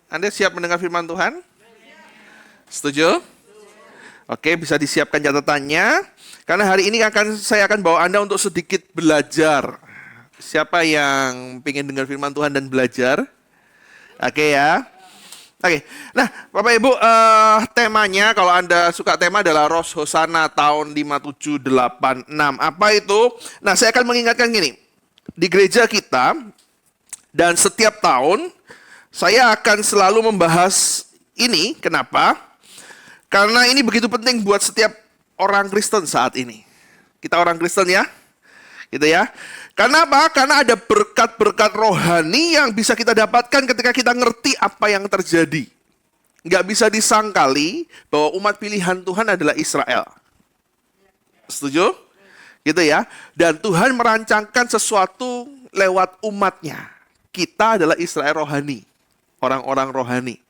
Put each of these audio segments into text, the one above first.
Anda siap mendengar firman Tuhan? Setuju? Oke, bisa disiapkan catatannya. Karena hari ini saya akan bawa Anda untuk sedikit belajar. Siapa yang ingin dengar firman Tuhan dan belajar? Oke ya. Oke, nah Bapak Ibu, temanya kalau Anda suka tema adalah Rosh Hosana tahun 5786. Apa itu? Nah, saya akan mengingatkan gini. Di gereja kita, dan setiap tahun, saya akan selalu membahas ini. Kenapa? Karena ini begitu penting buat setiap orang Kristen saat ini. Kita orang Kristen ya, gitu ya. Karena apa? Karena ada berkat-berkat rohani yang bisa kita dapatkan ketika kita ngerti apa yang terjadi. Nggak bisa disangkali bahwa umat pilihan Tuhan adalah Israel. Setuju? Gitu ya. Dan Tuhan merancangkan sesuatu lewat umatnya. Kita adalah Israel rohani. Orang-orang rohani.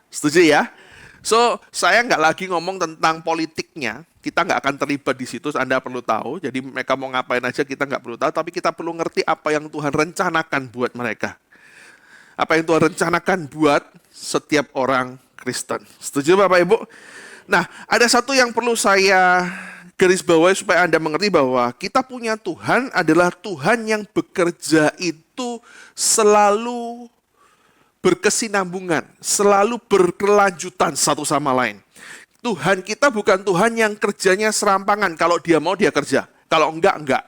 Setuju ya? So, saya nggak lagi ngomong tentang politiknya. Kita nggak akan terlibat di situ, Anda perlu tahu. Jadi mereka mau ngapain aja kita nggak perlu tahu. Tapi kita perlu ngerti apa yang Tuhan rencanakan buat mereka. Apa yang Tuhan rencanakan buat setiap orang Kristen. Setuju Bapak Ibu? Nah, ada satu yang perlu saya garis bawahi supaya Anda mengerti bahwa kita punya Tuhan adalah Tuhan yang bekerja itu selalu berkesinambungan, selalu berkelanjutan satu sama lain. Tuhan kita bukan Tuhan yang kerjanya serampangan. Kalau dia mau, dia kerja. Kalau enggak, enggak.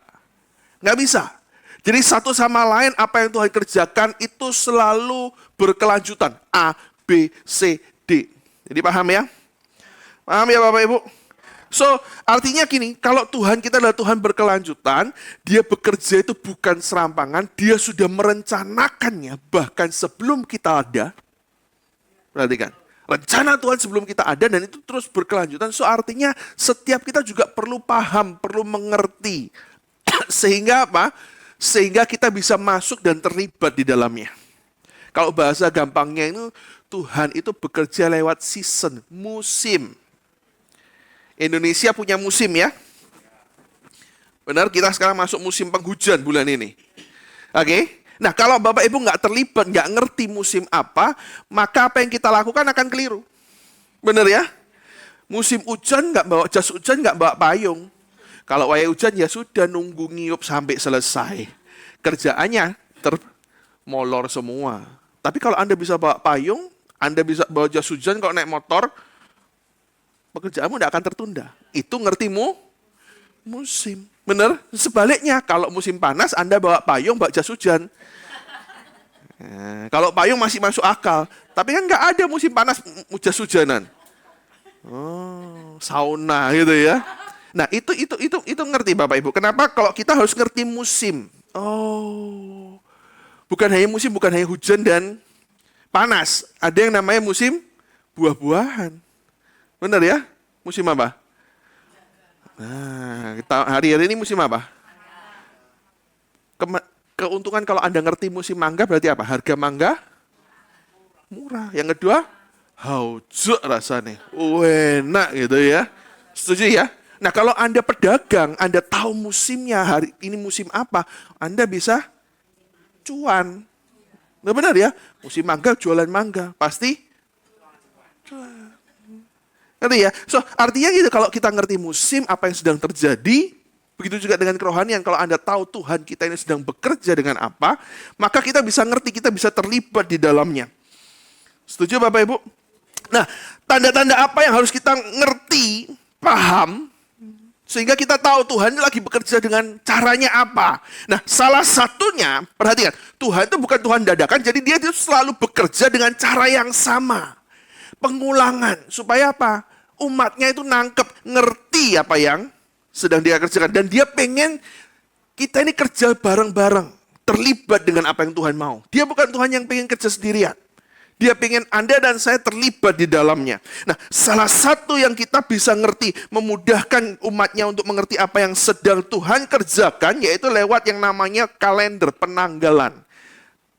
Enggak bisa. Jadi satu sama lain apa yang Tuhan kerjakan itu selalu berkelanjutan. A, B, C, D. Jadi paham ya? Paham ya Bapak Ibu? So, artinya gini, kalau Tuhan kita adalah Tuhan berkelanjutan, dia bekerja itu bukan serampangan, dia sudah merencanakannya bahkan sebelum kita ada. Perhatikan. Rencana Tuhan sebelum kita ada dan itu terus berkelanjutan. So artinya setiap kita juga perlu paham, perlu mengerti. Sehingga apa? Sehingga kita bisa masuk dan terlibat di dalamnya. Kalau bahasa gampangnya itu, Tuhan itu bekerja lewat season, musim. Indonesia punya musim ya. Benar, kita sekarang masuk musim penghujan bulan ini. Oke? Nah, kalau Bapak Ibu nggak terlibat, nggak ngerti musim apa, maka apa yang kita lakukan akan keliru. Benar ya? Musim hujan nggak bawa jas hujan, nggak bawa payung. Kalau wayahe hujan ya sudah nunggu ngiyup sampai selesai. Kerjaannya termolor semua. Tapi kalau Anda bisa bawa payung, Anda bisa bawa jas hujan, kalau naik motor, pekerjaanmu nggak akan tertunda. Itu ngertimu musim. Benar? Sebaliknya, kalau musim panas, Anda bawa payung, bawa jas hujan. Kalau payung masih masuk akal. Tapi kan nggak ada musim panas, jas hujanan. Oh, sauna gitu ya. Nah, itu ngerti Bapak Ibu. Kenapa? Kalau kita harus ngerti musim. Oh, bukan hanya musim, bukan hanya hujan dan panas. Ada yang namanya musim buah-buahan. Benar ya? Musim apa? Nah, hari-hari ini musim apa? Keuntungan kalau Anda ngerti musim mangga berarti apa? Harga mangga murah. Yang kedua, haujuk rasanya. Enak gitu ya. Setuju ya? Nah, kalau Anda pedagang, Anda tahu musimnya, hari ini musim apa, Anda bisa cuan. Nah, benar ya? Musim mangga, jualan mangga. Pasti cuan. Ngerti ya? So, artinya gitu, kalau kita ngerti musim, apa yang sedang terjadi, begitu juga dengan kerohanian, kalau Anda tahu Tuhan kita ini sedang bekerja dengan apa, maka kita bisa ngerti, kita bisa terlibat di dalamnya. Setuju Bapak Ibu? Nah, tanda-tanda apa yang harus kita ngerti, paham, sehingga kita tahu Tuhan lagi bekerja dengan caranya apa. Nah, salah satunya, perhatikan, Tuhan itu bukan Tuhan dadakan, jadi dia itu selalu bekerja dengan cara yang sama. Pengulangan, supaya apa? Umatnya itu nangkep, ngerti apa yang sedang dia kerjakan. Dan dia pengen kita ini kerja bareng-bareng, terlibat dengan apa yang Tuhan mau. Dia bukan Tuhan yang pengen kerja sendirian. Dia pengen Anda dan saya terlibat di dalamnya. Nah, salah satu yang kita bisa ngerti, memudahkan umatnya untuk mengerti apa yang sedang Tuhan kerjakan, yaitu lewat yang namanya kalender, penanggalan.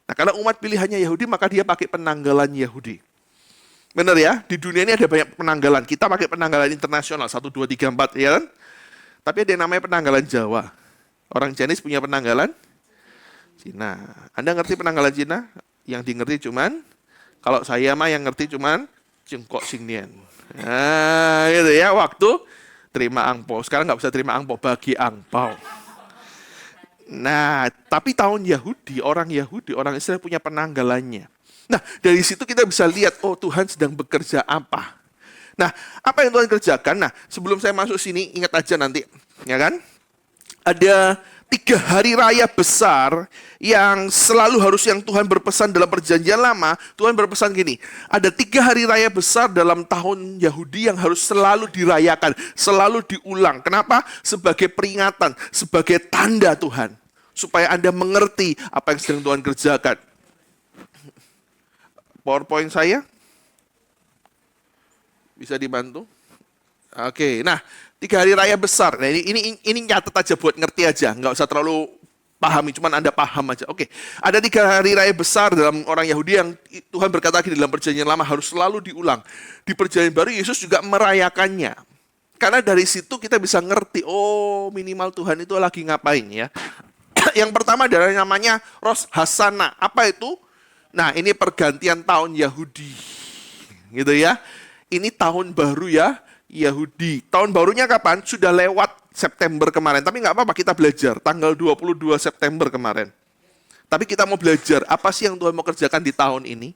Nah, karena umat pilihannya Yahudi, maka dia pakai penanggalan Yahudi. Benar ya? Di dunia ini ada banyak penanggalan. Kita pakai penanggalan internasional, 1, 2, 3, 4, ya kan? Tapi ada yang namanya penanggalan Jawa. Orang Chinese punya penanggalan Cina. Anda ngerti penanggalan Cina? Yang di ngerti cuman Kalau saya mah yang ngerti cuman jengkok singnian. Nah, gitu ya, waktu terima angpau. Sekarang nggak bisa terima angpau, bagi angpau. Nah, tapi tahun Yahudi, orang Israel punya penanggalannya. Nah, dari situ kita bisa lihat, oh Tuhan sedang bekerja apa. Nah, apa yang Tuhan kerjakan? Nah, sebelum saya masuk sini, ingat aja nanti, ya kan? Ada 3 hari raya besar yang selalu harus yang Tuhan berpesan dalam perjanjian lama. Tuhan berpesan gini, ada 3 hari raya besar dalam tahun Yahudi yang harus selalu dirayakan, selalu diulang. Kenapa? Sebagai peringatan, sebagai tanda Tuhan. Supaya Anda mengerti apa yang sedang Tuhan kerjakan. PowerPoint saya bisa dibantu? Oke, nah 3 hari raya besar. Nah, ini nyatet aja buat ngerti aja, nggak usah terlalu pahami, cuman Anda paham aja. Oke, ada 3 hari raya besar dalam orang Yahudi yang Tuhan berkata di dalam perjanjian lama harus selalu diulang. Di perjanjian baru Yesus juga merayakannya. Karena dari situ kita bisa ngerti, oh minimal Tuhan itu lagi ngapain ya. Yang pertama adalah namanya Rosh Hashanah. Apa itu? Nah, ini pergantian tahun Yahudi. Gitu ya. Ini tahun baru ya Yahudi. Tahun barunya kapan? Sudah lewat September kemarin. Tapi nggak apa-apa, kita belajar. Tanggal 22 September kemarin. Tapi kita mau belajar, apa sih yang Tuhan mau kerjakan di tahun ini?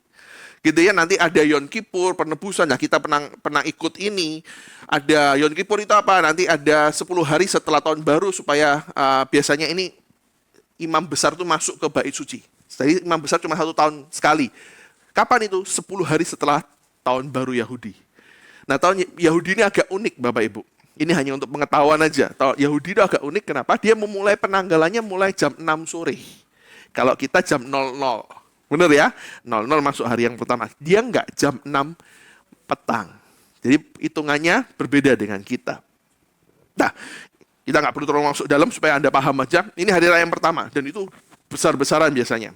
Gitu ya, nanti ada Yom Kippur, penebusan. Nah, kita pernah ikut ini. Ada Yom Kippur itu apa? Nanti ada 10 hari setelah tahun baru, supaya biasanya ini imam besar tuh masuk ke bait suci. Jadi imam besar cuma 1 tahun sekali. Kapan itu? 10 hari setelah tahun baru Yahudi. Nah, tahun Yahudi ini agak unik, Bapak Ibu. Ini hanya untuk pengetahuan aja. Tahun Yahudi itu agak unik, kenapa? Dia memulai penanggalannya mulai jam 6 sore. Kalau kita jam 00. Benar ya? 00 masuk hari yang pertama. Dia enggak, jam 6 petang. Jadi hitungannya berbeda dengan kita. Nah, kita nggak perlu terlalu masuk dalam supaya Anda paham aja. Ini hari raya yang pertama. Dan itu besar-besaran biasanya.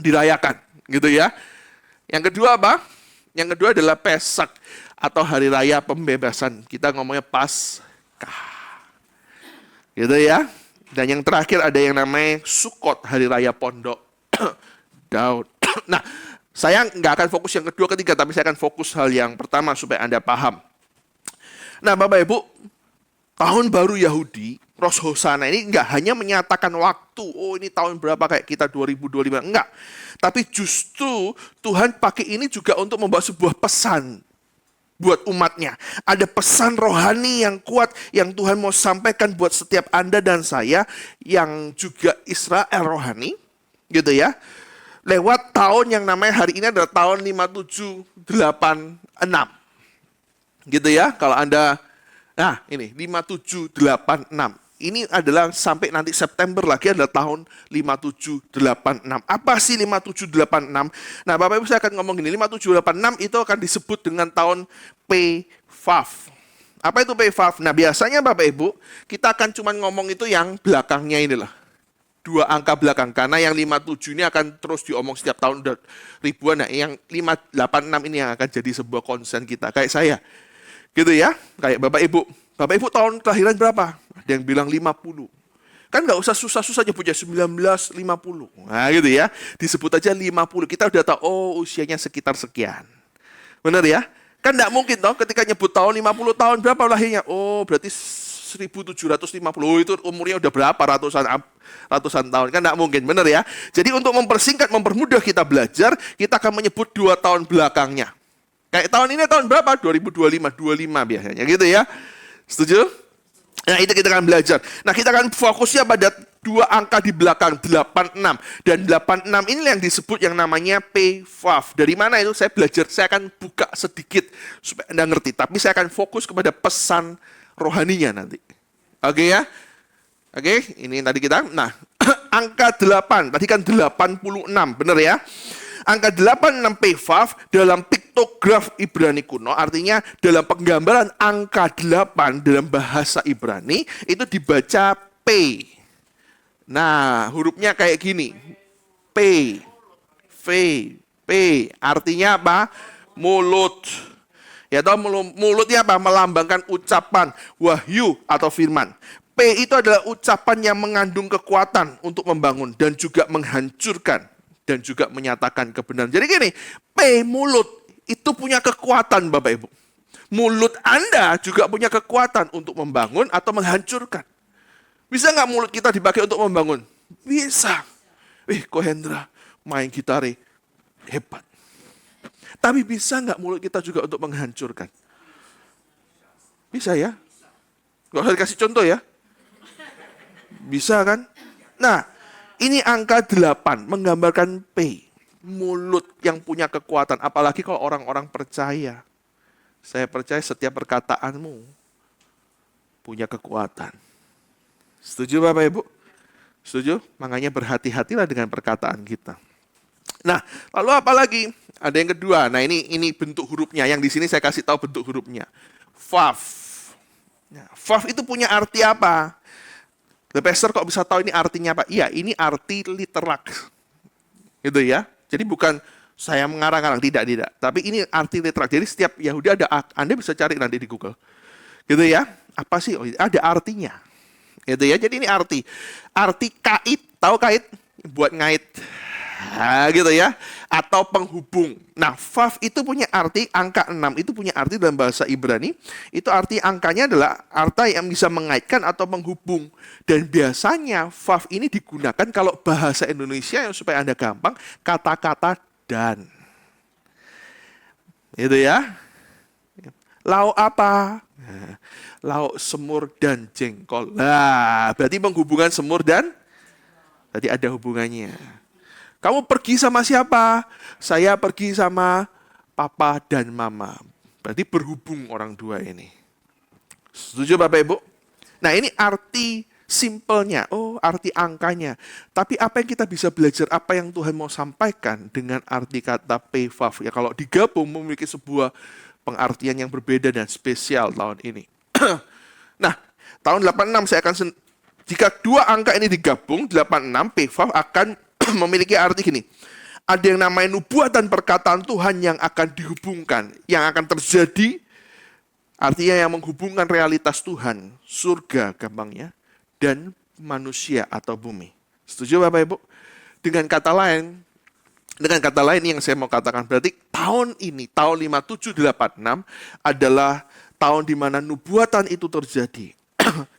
Dirayakan. Gitu ya. Yang kedua apa? Yang kedua adalah Pesak atau hari raya pembebasan. Kita ngomongnya Paskah. Gitu ya. Dan yang terakhir ada yang namanya Sukot, hari raya pondok Daud. Nah, saya nggak akan fokus yang kedua, ketiga, tapi saya akan fokus hal yang pertama supaya Anda paham. Nah, Bapak Ibu, tahun baru Yahudi, Rosh Hashanah ini nggak hanya menyatakan waktu, oh ini tahun berapa kayak kita 2025, enggak. Tapi justru Tuhan pakai ini juga untuk membawa sebuah pesan buat umatnya. Ada pesan rohani yang kuat yang Tuhan mau sampaikan buat setiap Anda dan saya yang juga Israel rohani, gitu ya. Lewat tahun yang namanya hari ini adalah tahun 5786. Gitu ya, kalau Anda, nah ini 5786. Ini adalah sampai nanti September lagi adalah tahun 5786. Apa sih 5786? Nah, Bapak Ibu saya akan ngomong gini, 5786 itu akan disebut dengan tahun P-Vav. Apa itu P-Vav? Nah, biasanya Bapak Ibu, kita akan cuma ngomong itu yang belakangnya inilah. 2 angka belakang, karena yang 57 ini akan terus diomong setiap tahun udah ribuan. Nah, yang 586 ini yang akan jadi sebuah konsen kita, kayak saya. Gitu ya, kayak Bapak Ibu. Bapak Ibu tahun kelahiran berapa? Ada yang bilang 50. Kan nggak usah susah-susah aja punya 1950. Nah gitu ya, disebut aja 50. Kita udah tahu, oh usianya sekitar sekian. Benar ya? Kan nggak mungkin toh ketika nyebut tahun 50 tahun berapa lahirnya? Oh berarti 1750. Oh, itu umurnya udah berapa ratusan tahun. Kan nggak mungkin, benar ya? Jadi untuk mempersingkat, mempermudah kita belajar, kita akan menyebut 2 tahun belakangnya. Kayak tahun ini tahun berapa? 2025, 25 biasanya gitu ya. Setuju? Nah, itu kita akan belajar. Nah, kita akan fokusnya pada 2 angka di belakang, 86. Dan 86 ini yang disebut yang namanya P-Vav. Dari mana itu? Saya belajar, saya akan buka sedikit supaya Anda ngerti. Tapi saya akan fokus kepada pesan rohaninya nanti. Oke ya? Oke, ini tadi kita. Nah, angka 8, tadi kan 86, benar ya? Angka 86 P-Vav dalam piktograf Ibrani kuno, artinya dalam penggambaran angka 8 dalam bahasa Ibrani, itu dibaca P. Nah, hurufnya kayak gini. P, V, P. Artinya apa? Mulut. Ya tahu mulutnya apa? Melambangkan ucapan, wahyu atau firman. P itu adalah ucapan yang mengandung kekuatan untuk membangun dan juga menghancurkan. dan juga menyatakan kebenaran. Jadi gini, P, mulut, itu punya kekuatan Bapak Ibu. Mulut Anda juga punya kekuatan untuk membangun atau menghancurkan. Bisa nggak mulut kita dipakai untuk membangun? Bisa. Ko Hendra main gitar hebat. Tapi bisa nggak mulut kita juga untuk menghancurkan? Bisa ya? Nggak usah dikasih contoh ya. Bisa kan? Nah, ini angka 8 menggambarkan P. Mulut yang punya kekuatan. Apalagi kalau orang-orang percaya. Saya percaya setiap perkataanmu punya kekuatan. Setuju Bapak Ibu? Setuju? Makanya berhati-hatilah dengan perkataan kita. Nah, lalu apa lagi? Ada yang kedua. Nah, ini bentuk hurufnya. Yang di sini saya kasih tahu bentuk hurufnya. Vav. Nah, Vav itu punya arti apa? The Pastor kok bisa tahu ini artinya apa? Iya, ini arti literak. Gitu ya. Jadi bukan saya mengarang-arang, tidak. Tapi ini arti literak. Jadi setiap Yahudi ada, Anda bisa cari nanti di Google. Gitu ya. Apa sih? Oh, ada artinya. Gitu ya. Jadi ini arti. Arti kait, tahu kait? Buat ngait. Nah, gitu ya. Atau penghubung. Nah, Vav itu punya arti, angka 6 itu punya arti dalam bahasa Ibrani. Itu arti angkanya adalah arti yang bisa mengaitkan atau menghubung. Dan biasanya Vav ini digunakan kalau bahasa Indonesia yang supaya Anda gampang, kata-kata dan. Gitu ya. Lauk apa? Lauk semur dan jengkol. Nah, berarti penghubungan semur dan berarti ada hubungannya. Kamu pergi sama siapa? Saya pergi sama papa dan mama. Berarti berhubung orang dua ini. Setuju Bapak Ibu? Nah, ini arti simpelnya, arti angkanya. Tapi apa yang kita bisa belajar, apa yang Tuhan mau sampaikan dengan arti kata PVAV? Ya kalau digabung memiliki sebuah pengertian yang berbeda dan spesial tahun ini. Nah, tahun 86 saya akan jika dua angka ini digabung, 86 PVAV akan memiliki arti gini. Ada yang namanya nubuatan perkataan Tuhan yang akan dihubungkan, yang akan terjadi, artinya yang menghubungkan realitas Tuhan, surga gampangnya, dan manusia atau bumi. Setuju Bapak Ibu? Dengan kata lain yang saya mau katakan, berarti tahun ini, tahun 5786 adalah tahun di mana nubuatan itu terjadi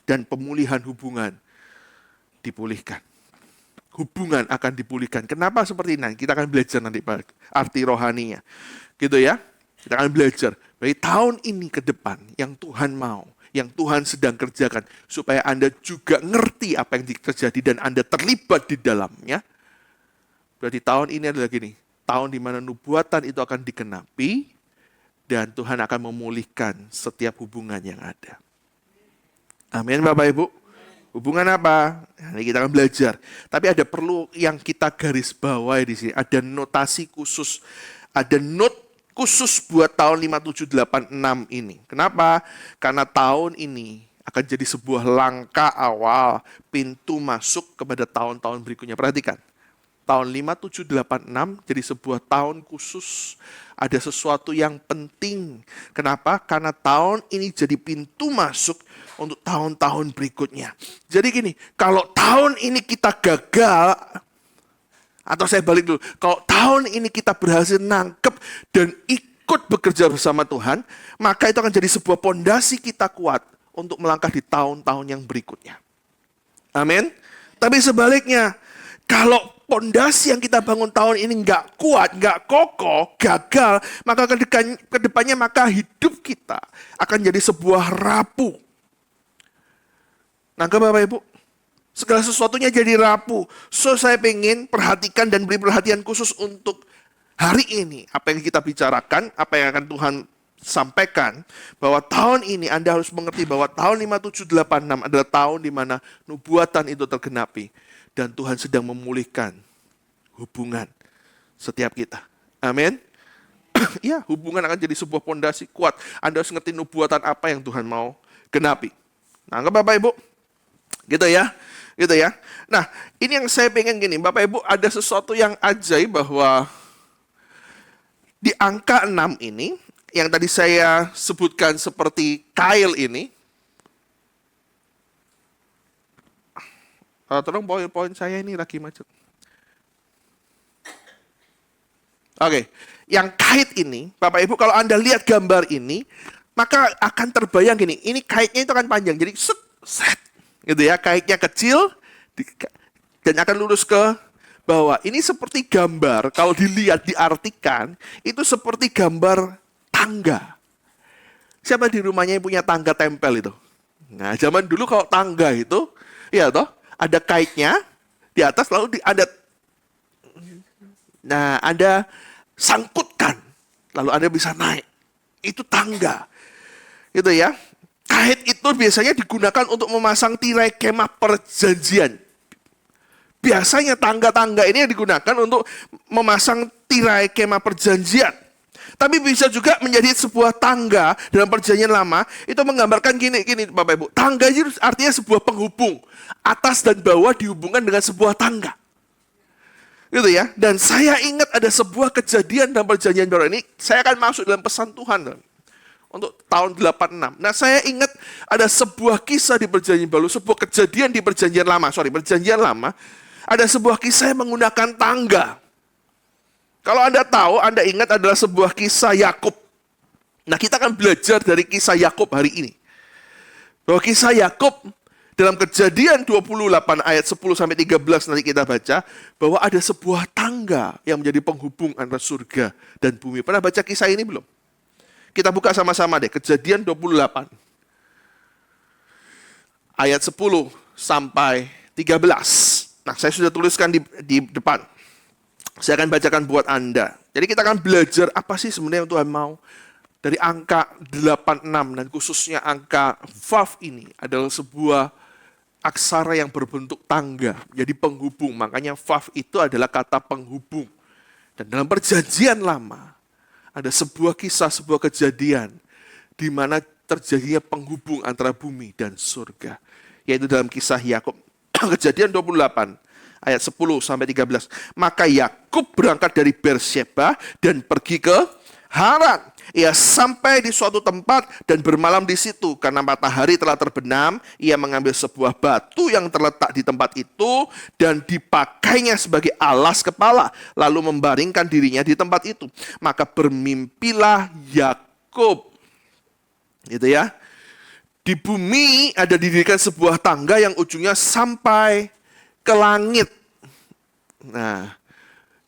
dan pemulihan hubungan dipulihkan. Hubungan akan dipulihkan. Kenapa seperti ini? Kita akan belajar nanti arti rohaninya. Gitu ya. Kita akan belajar. Jadi tahun ini ke depan yang Tuhan mau, yang Tuhan sedang kerjakan, supaya Anda juga ngerti apa yang terjadi dan Anda terlibat di dalamnya. Berarti tahun ini adalah gini, tahun di mana nubuatan itu akan digenapi dan Tuhan akan memulihkan setiap hubungan yang ada. Amin Bapak Ibu. Hubungan apa? Nah, kita akan belajar. Tapi ada perlu yang kita garis bawahi di sini. Ada notasi khusus. Ada note khusus buat tahun 5786 ini. Kenapa? Karena tahun ini akan jadi sebuah langkah awal pintu masuk kepada tahun-tahun berikutnya. Perhatikan. Tahun 5786 jadi sebuah tahun khusus. Ada sesuatu yang penting. Kenapa? Karena tahun ini jadi pintu masuk untuk tahun-tahun berikutnya. Jadi gini, kalau tahun ini kita gagal, atau saya balik dulu, kalau tahun ini kita berhasil nangkep dan ikut bekerja bersama Tuhan, maka itu akan jadi sebuah pondasi kita kuat untuk melangkah di tahun-tahun yang berikutnya. Amin. Tapi sebaliknya, kalau pondasi yang kita bangun tahun ini nggak kuat, nggak kokoh, gagal, maka ke depannya maka hidup kita akan jadi sebuah rapuh. Nangkep Bapak Ibu? Segala sesuatunya jadi rapuh. So saya pengen perhatikan dan beri perhatian khusus untuk hari ini. Apa yang kita bicarakan, apa yang akan Tuhan sampaikan. Bahwa tahun ini Anda harus mengerti bahwa tahun 5786 adalah tahun di mana nubuatan itu tergenapi. Dan Tuhan sedang memulihkan hubungan setiap kita. Amin. Ya, hubungan akan jadi sebuah pondasi kuat. Anda harus ngerti nubuatan apa yang Tuhan mau genapi. Nangkep Bapak Ibu? Gitu ya. Gitu ya. Nah, ini yang saya pengen gini, Bapak Ibu, ada sesuatu yang ajaib bahwa di angka 6 ini, yang tadi saya sebutkan seperti kail ini, tolong poin-poin saya ini lagi macet. Oke, yang kait ini, Bapak Ibu kalau Anda lihat gambar ini, maka akan terbayang gini, ini kaitnya itu akan panjang, jadi set, gitu ya, kaitnya kecil, dan akan lurus ke bawah. Ini seperti gambar, kalau dilihat, diartikan, itu seperti gambar tangga. Siapa di rumahnya yang punya tangga tempel itu? Nah, zaman dulu kalau tangga itu, ya toh, ada kaitnya di atas, lalu ada, nah, Anda sangkutkan, lalu Anda bisa naik. Itu tangga. Gitu ya. Kait itu biasanya digunakan untuk memasang tirai kemah perjanjian. Biasanya tangga-tangga ini yang digunakan untuk memasang tirai kemah perjanjian. Tapi bisa juga menjadi sebuah tangga dalam perjanjian lama. Itu menggambarkan gini Bapak Ibu. Tangga itu artinya sebuah penghubung. Atas dan bawah dihubungkan dengan sebuah tangga. Gitu ya. Dan saya ingat ada sebuah kejadian dalam perjanjian baru ini. Saya akan masuk dalam pesan Tuhan untuk tahun 86. Nah, saya ingat ada sebuah kisah di perjanjian baru, sebuah kejadian di perjanjian lama. Ada sebuah kisah yang menggunakan tangga. Kalau Anda tahu, Anda ingat adalah sebuah kisah Yakub. Nah, kita akan belajar dari kisah Yakub hari ini. Bahwa kisah Yakub dalam Kejadian 28 ayat 10 sampai 13 nanti kita baca bahwa ada sebuah tangga yang menjadi penghubung antara surga dan bumi. Pernah baca kisah ini belum? Kita buka sama-sama deh, Kejadian 28 ayat 10 sampai 13. Nah, saya sudah tuliskan di depan. Saya akan bacakan buat Anda. Jadi kita akan belajar apa sih sebenarnya yang Tuhan mau. Dari angka 86 dan khususnya angka Vav ini adalah sebuah aksara yang berbentuk tangga, jadi penghubung. Makanya Vav itu adalah kata penghubung. Dan dalam perjanjian lama, ada sebuah kisah, sebuah kejadian, di mana terjadinya penghubung antara bumi dan surga. Yaitu dalam kisah Yakub, Kejadian 28, ayat 10 sampai 13. Maka Yakub berangkat dari Beersheba dan pergi ke Haran. Ia sampai di suatu tempat dan bermalam di situ. Karena matahari telah terbenam, ia mengambil sebuah batu yang terletak di tempat itu dan dipakainya sebagai alas kepala, lalu membaringkan dirinya di tempat itu. Maka bermimpilah Yakub. Gitu ya. Di bumi ada didirikan sebuah tangga yang ujungnya sampai ke langit. Nah,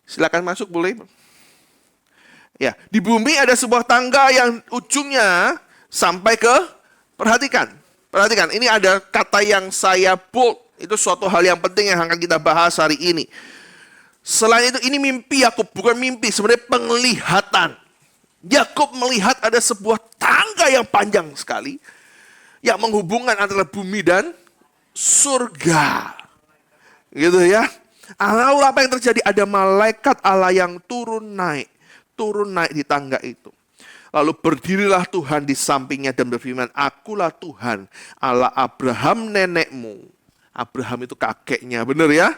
silakan masuk boleh. Ya, di bumi ada sebuah tangga yang ujungnya sampai ke, perhatikan, ini ada kata yang saya bold, itu suatu hal yang penting yang akan kita bahas hari ini. Selain itu, ini mimpi Yakub, bukan mimpi, sebenarnya penglihatan. Yakub melihat ada sebuah tangga yang panjang sekali, yang menghubungkan antara bumi dan surga. Gitu ya. Lalu apa yang terjadi? Ada malaikat Allah yang turun naik di tangga itu. Lalu berdirilah Tuhan di sampingnya dan berfirman, akulah Tuhan Allah Abraham nenekmu. Abraham itu kakeknya, benar ya?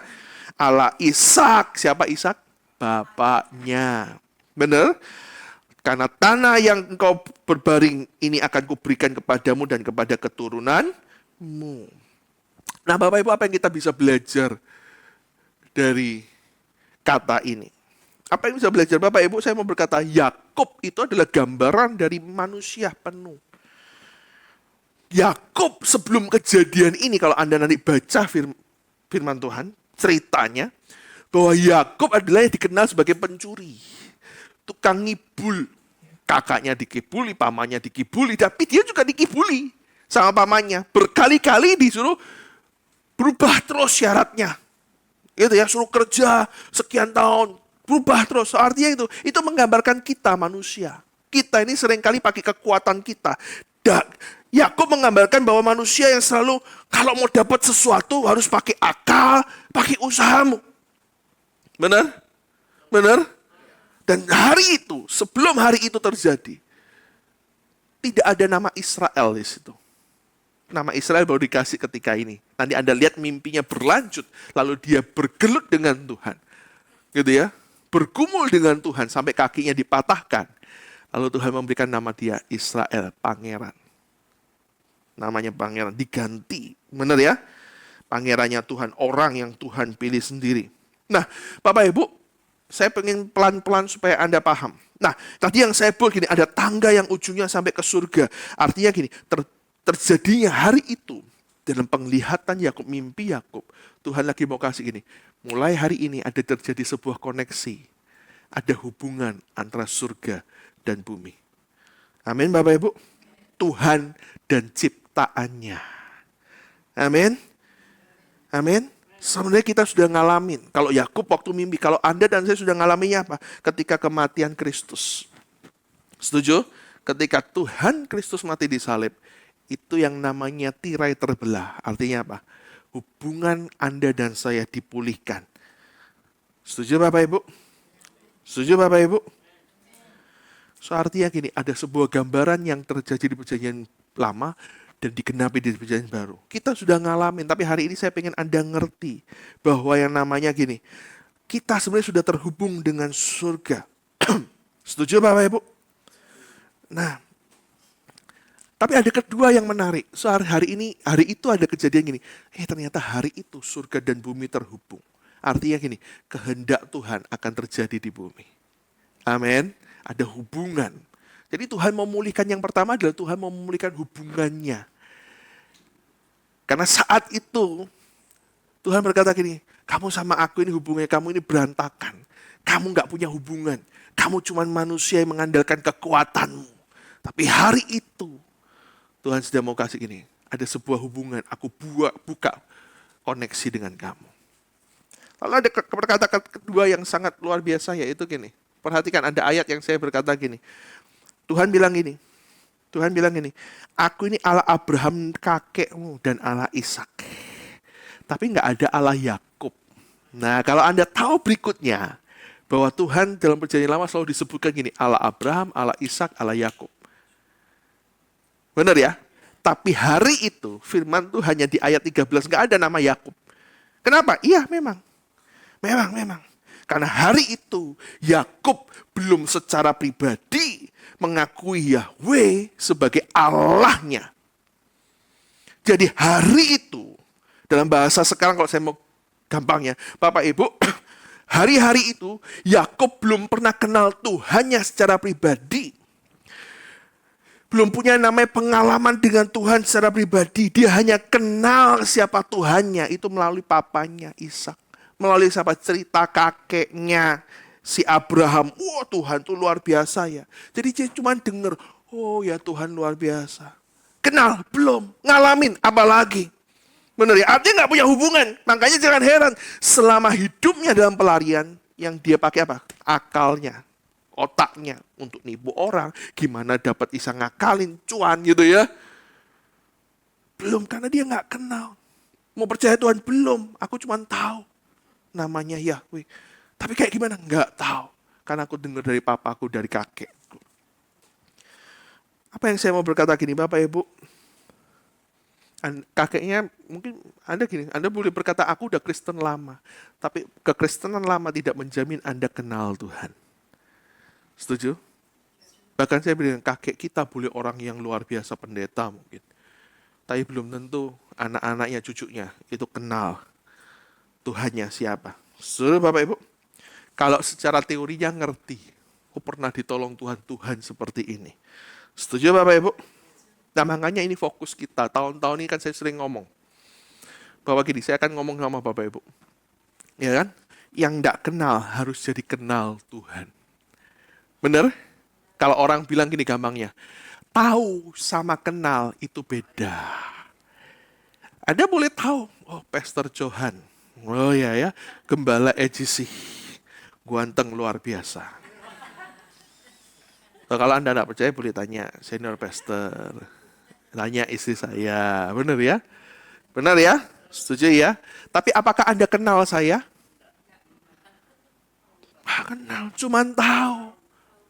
Allah Ishak, siapa Ishak? Bapaknya. Benar? Karena tanah yang engkau berbaring ini akan kuberikan kepadamu dan kepada keturunanmu. Nah, Bapak Ibu, apa yang kita bisa belajar dari kata ini? Apa yang bisa belajar Bapak Ibu? Saya mau berkata, Yakub itu adalah gambaran dari manusia penuh. Yakub sebelum kejadian ini, kalau Anda nanti baca firman Tuhan, ceritanya, bahwa Yakub adalah yang dikenal sebagai pencuri. Tukang ngibul. Kakaknya dikibuli, pamannya dikibuli, tapi dia juga dikibuli sama pamannya. Berkali-kali disuruh berubah terus syaratnya. Gitu ya, suruh kerja sekian tahun. Berubah terus, artinya itu menggambarkan kita manusia. Kita ini seringkali pakai kekuatan kita. Yakub menggambarkan bahwa manusia yang selalu kalau mau dapat sesuatu harus pakai akal, pakai usahamu. Benar? Benar? Dan hari itu, sebelum hari itu terjadi, tidak ada nama Israel di situ. Nama Israel baru dikasih ketika ini. Nanti Anda lihat mimpinya berlanjut, lalu dia bergelut dengan Tuhan. Gitu ya. Bergumul dengan Tuhan sampai kakinya dipatahkan. Lalu Tuhan memberikan nama dia Israel, pangeran. Namanya pangeran, diganti. Benar ya? Pangerannya Tuhan, orang yang Tuhan pilih sendiri. Nah, Bapak Ibu, Saya pengen pelan-pelan supaya Anda paham. Nah, tadi yang saya buat gini, ada tangga yang ujungnya sampai ke surga. Artinya gini, terjadinya hari itu, dalam penglihatan Yakub, mimpi Yakub, Tuhan lagi mau kasih gini, mulai hari ini ada terjadi sebuah koneksi. Ada hubungan antara surga dan bumi. Amin Bapak Ibu. Tuhan dan ciptaannya. Amin. Amin. Sebenarnya kita sudah ngalamin. Kalau Yakub waktu mimpi, kalau Anda dan saya sudah ngalaminya apa? Ketika kematian Kristus. Setuju? Ketika Tuhan Kristus mati di salib, itu yang namanya tirai terbelah. Artinya apa? Hubungan Anda dan saya dipulihkan. Setuju Bapak Ibu? Setuju Bapak Ibu? So artinya gini, ada sebuah gambaran yang terjadi di perjanjian lama dan digenapi di perjanjian baru. Kita sudah ngalamin, tapi hari ini saya pengen Anda ngerti bahwa yang namanya gini, kita sebenarnya sudah terhubung dengan surga. Setuju Bapak Ibu? Nah, tapi ada kedua yang menarik. So hari itu ada kejadian gini, ternyata hari itu surga dan bumi terhubung. Artinya gini, kehendak Tuhan akan terjadi di bumi. Amin. Ada hubungan. Jadi Tuhan memulihkan yang pertama adalah Tuhan memulihkan hubungannya. Karena saat itu Tuhan berkata gini, kamu sama aku ini hubungannya, kamu ini berantakan. Kamu gak punya hubungan. Kamu cuma manusia yang mengandalkan kekuatanmu. Tapi hari itu Tuhan sudah mau kasih gini, ada sebuah hubungan, aku buka koneksi dengan kamu. Lalu ada kata kedua yang sangat luar biasa, yaitu gini. Perhatikan, ada ayat yang saya berkata gini. Tuhan bilang gini, aku ini Allah Abraham kakekmu dan Allah Ishak. Tapi nggak ada Allah Yakub. Nah, kalau Anda tahu berikutnya, bahwa Tuhan dalam perjanjian lama selalu disebutkan gini, Allah Abraham, Allah Ishak, Allah Yakub. Benar ya? Tapi hari itu, firman itu hanya di ayat 13, nggak ada nama Yakub. Kenapa? Iya, memang. Karena hari itu Yakub belum secara pribadi mengakui Yahweh sebagai Allahnya. Jadi hari itu, dalam bahasa sekarang kalau saya mau gampangnya, Bapak Ibu, hari-hari itu Yakub belum pernah kenal Tuhannya secara pribadi. Belum punya namanya pengalaman dengan Tuhan secara pribadi. Dia hanya kenal siapa Tuhannya, itu melalui papanya Ishak. Melalui siapa cerita kakeknya si Abraham. Wah, Tuhan tuh luar biasa ya. Jadi dia cuma dengar, oh ya Tuhan luar biasa. Kenal, belum. Ngalamin, apalagi. Benar ya, artinya gak punya hubungan. Makanya jangan heran, selama hidupnya dalam pelarian, yang dia pakai apa? Akalnya, otaknya untuk nipu orang. Gimana dapat bisa ngakalin, cuan gitu ya. Belum, karena dia gak kenal. Mau percaya Tuhan, belum. Aku cuma tahu namanya Yahweh. Tapi kayak gimana? Nggak tahu. Karena aku dengar dari papaku, dari kakekku. Apa yang saya mau berkata gini, Bapak Ibu? Kakeknya, mungkin Anda gini, Anda boleh berkata, aku udah Kristen lama. Tapi kekristenan lama tidak menjamin Anda kenal Tuhan. Setuju? Bahkan saya bilang, kakek kita boleh orang yang luar biasa, pendeta mungkin. Tapi belum tentu anak-anaknya, cucunya, itu kenal Tuhannya siapa. Sudah Bapak Ibu, kalau secara teorinya ngerti, aku pernah ditolong Tuhan seperti ini. Setuju Bapak Ibu? Nah makanya ini fokus kita. Tahun-tahun ini kan saya sering ngomong. Bahwa gini, saya akan ngomong sama Bapak Ibu. Ya kan? Yang tidak kenal harus jadi kenal Tuhan. Benar? Kalau orang bilang gini gampangnya, tahu sama kenal itu beda. Anda boleh tahu, oh Pastor Johan, oh ya, Gembala EGC, ganteng luar biasa. Kalau Anda tidak percaya boleh tanya senior pastor, tanya istri saya, benar ya? Benar ya? Setuju ya? Tapi apakah Anda kenal saya? Kenal, cuman tahu.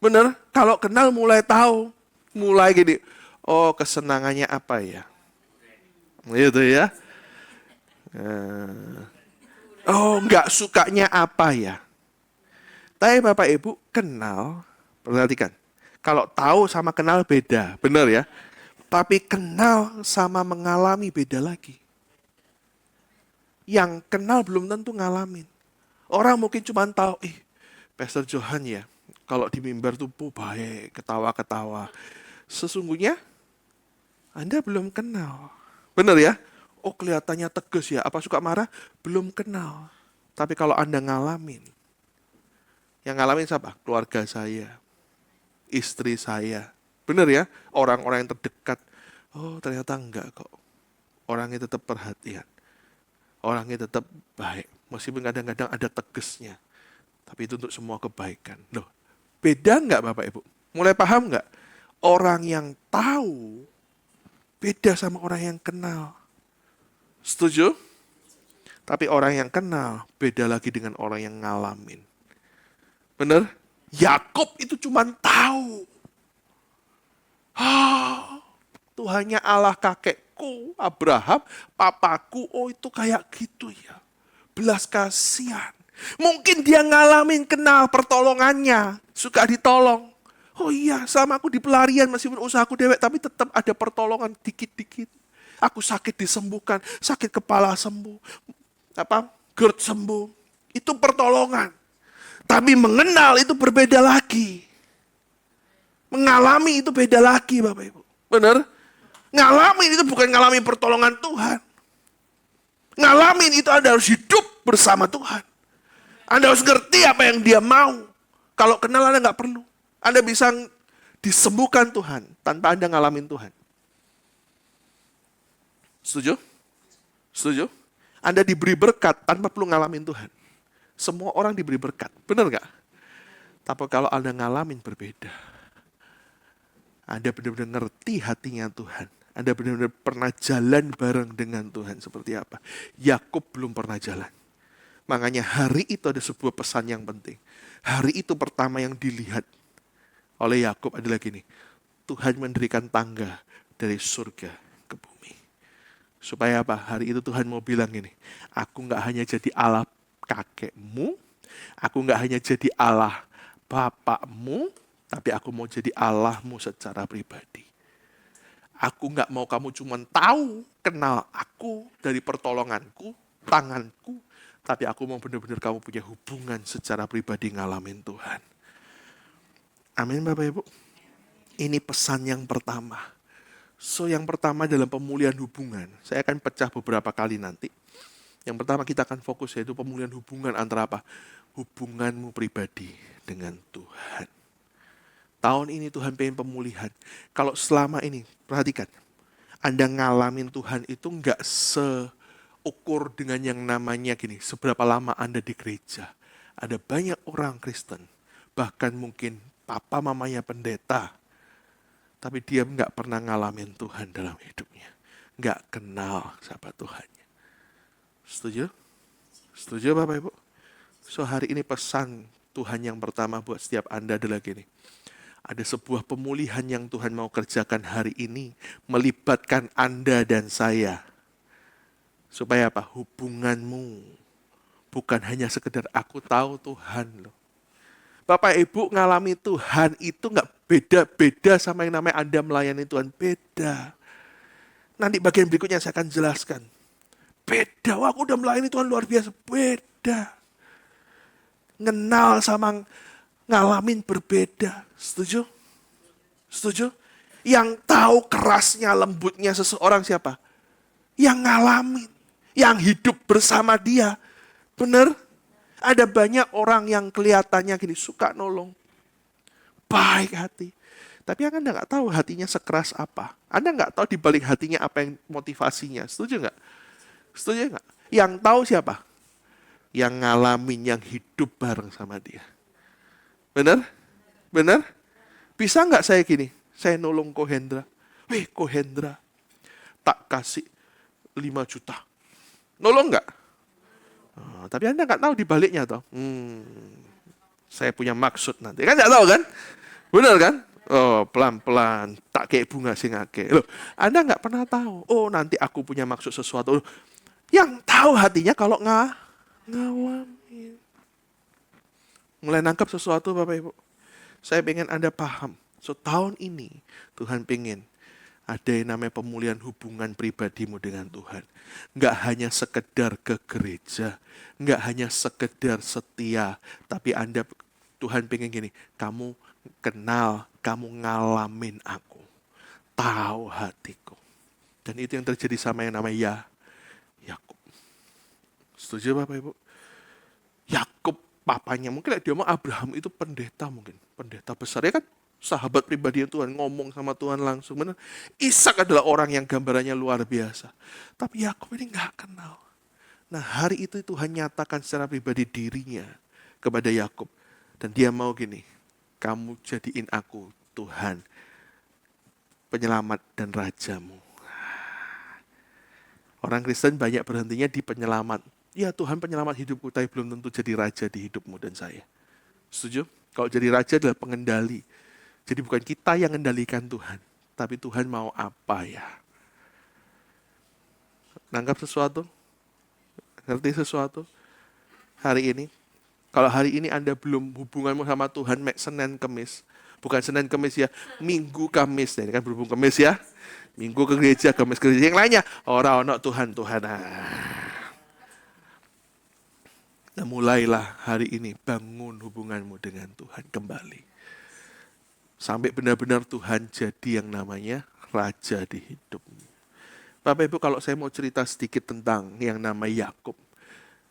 Benar? Kalau kenal mulai tahu, mulai gini, oh kesenangannya apa ya? Gitu ya? Oh, nggak sukanya apa ya? Tapi Bapak Ibu kenal, perhatikan. Kalau tahu sama kenal beda, benar ya? Tapi kenal sama mengalami beda lagi. Yang kenal belum tentu ngalamin. Orang mungkin cuma tahu, Pastor Johan ya, kalau di mimbar tuh baik, ketawa-ketawa. Sesungguhnya Anda belum kenal. Benar ya? Oh kelihatannya tegas ya, apa suka marah? Belum kenal. Tapi kalau Anda ngalamin, yang ngalamin siapa? Keluarga saya, istri saya. Benar ya? Orang-orang yang terdekat. Oh ternyata enggak kok. Orangnya tetap perhatian. Orangnya tetap baik. Meskipun kadang-kadang ada tegasnya. Tapi itu untuk semua kebaikan. Loh, beda enggak Bapak Ibu? Mulai paham enggak? Orang yang tahu beda sama orang yang kenal. Setuju? Tapi orang yang kenal beda lagi dengan orang yang ngalamin. Bener? Yakub itu cuma tahu. Tuhannya Allah kakekku, Abraham, papaku, oh itu kayak gitu ya. Belas kasihan. Mungkin dia ngalamin kenal pertolongannya, suka ditolong. Oh iya, sama aku di pelarian meskipun usahaku dewek, tapi tetap ada pertolongan dikit-dikit. Aku sakit disembuhkan, sakit kepala sembuh, GERD sembuh. Itu pertolongan. Tapi mengenal itu berbeda lagi. Mengalami itu beda lagi Bapak Ibu. Benar? Ngalamin itu bukan ngalamin pertolongan Tuhan. Ngalamin itu Anda harus hidup bersama Tuhan. Anda harus ngerti apa yang dia mau. Kalau kenal Anda nggak perlu. Anda bisa disembuhkan Tuhan tanpa Anda ngalamin Tuhan. Setuju? Setuju? Anda diberi berkat tanpa perlu ngalamin Tuhan. Semua orang diberi berkat. Benar nggak? Tapi kalau Anda ngalamin berbeda. Anda benar-benar ngerti hatinya Tuhan. Anda benar-benar pernah jalan bareng dengan Tuhan seperti apa. Yakub belum pernah jalan. Makanya hari itu ada sebuah pesan yang penting. Hari itu pertama yang dilihat oleh Yakub adalah gini. Tuhan mendirikan tangga dari surga ke bumi. Supaya apa? Hari itu Tuhan mau bilang gini. Aku gak hanya jadi Allah kakekmu. Aku gak hanya jadi Allah bapakmu. Tapi aku mau jadi Allahmu secara pribadi. Aku gak mau kamu cuma tahu, kenal aku dari pertolonganku, tanganku. Tapi aku mau benar-benar kamu punya hubungan secara pribadi ngalamin Tuhan. Amin Bapak Ibu. Ini pesan yang pertama. So yang pertama dalam pemulihan hubungan. Saya akan pecah beberapa kali nanti. Yang pertama kita akan fokus yaitu pemulihan hubungan antara apa? Hubunganmu pribadi dengan Tuhan. Tahun ini Tuhan pengen pemulihan. Kalau selama ini, perhatikan. Anda ngalamin Tuhan itu nggak seukur dengan yang namanya gini. Seberapa lama Anda di gereja. Ada banyak orang Kristen. Bahkan mungkin papa mamanya pendeta. Tapi dia nggak pernah ngalamin Tuhan dalam hidupnya. Nggak kenal siapa Tuhannya. Setuju? Setuju Bapak Ibu? So hari ini pesan Tuhan yang pertama buat setiap Anda adalah gini. Ada sebuah pemulihan yang Tuhan mau kerjakan hari ini. Melibatkan Anda dan saya. Supaya apa? Hubunganmu. Bukan hanya sekedar aku tahu Tuhan loh. Bapak Ibu ngalami Tuhan itu gak beda-beda sama yang namanya Anda melayani Tuhan. Beda. Nanti bagian berikutnya saya akan jelaskan. Beda. Wah aku udah melayani Tuhan luar biasa. Beda. Ngenal sama ngalamin berbeda. Setuju? Setuju? Yang tahu kerasnya, lembutnya seseorang siapa? Yang ngalamin. Yang hidup bersama dia. Benar? Ada banyak orang yang kelihatannya gini, suka nolong. Baik hati. Tapi Anda nggak tahu hatinya sekeras apa. Anda nggak tahu di balik hatinya apa yang motivasinya. Setuju nggak? Setuju nggak? Yang tahu siapa? Yang ngalamin, yang hidup bareng sama dia. Benar? Benar? Bisa nggak saya gini? Saya nolong Kohendra. Weh Kohendra, tak kasih 5 juta. Nolong nggak? Oh, tapi Anda nggak tahu di baliknya toh. Saya punya maksud nanti. Kan nggak tahu kan? Benar kan? Oh pelan-pelan, tak kayak bunga sing akeh. Loh, Anda nggak pernah tahu. Oh nanti aku punya maksud sesuatu. Yang tahu hatinya kalau ngalamin. Mulai nangkap sesuatu Bapak Ibu. Saya pengen Anda paham. So tahun ini Tuhan pengen ada yang namanya pemulihan hubungan pribadimu dengan Tuhan. Nggak hanya sekedar ke gereja. Nggak hanya sekedar setia. Tapi Anda Tuhan pengen gini, kamu kenal, kamu ngalamin aku, tahu hatiku. Dan itu yang terjadi sama yang namanya Yakub. Setuju Bapak Ibu? Yakub papanya, mungkin dia mau Abraham itu pendeta mungkin. Pendeta besar, ya kan? Sahabat pribadi Tuhan, ngomong sama Tuhan langsung. Benar. Ishak adalah orang yang gambarannya luar biasa. Tapi Yakub ini nggak kenal. Nah hari itu Tuhan nyatakan secara pribadi dirinya kepada Yakub. Dan dia mau gini, kamu jadiin aku Tuhan, penyelamat dan rajamu. Orang Kristen banyak berhentinya di penyelamat. Ya Tuhan penyelamat hidupku, tapi belum tentu jadi raja di hidupmu dan saya. Setuju? Kalau jadi raja adalah pengendali. Jadi bukan kita yang mengendalikan Tuhan, tapi Tuhan mau apa ya? Nangkap sesuatu? Ngerti sesuatu? Hari ini, kalau hari ini Anda belum hubunganmu sama Tuhan, Senin Kemis. Bukan Senin Kemis ya, Minggu Kamis. Nah, ini kan berhubung Kemis ya. Minggu ke gereja, Kamis ke gereja. Yang lainnya, orang-orang Tuhan. Nah, mulailah hari ini bangun hubunganmu dengan Tuhan kembali. Sampai benar-benar Tuhan jadi yang namanya raja di hidupmu. Bapak Ibu, kalau saya mau cerita sedikit tentang yang namanya Yakub.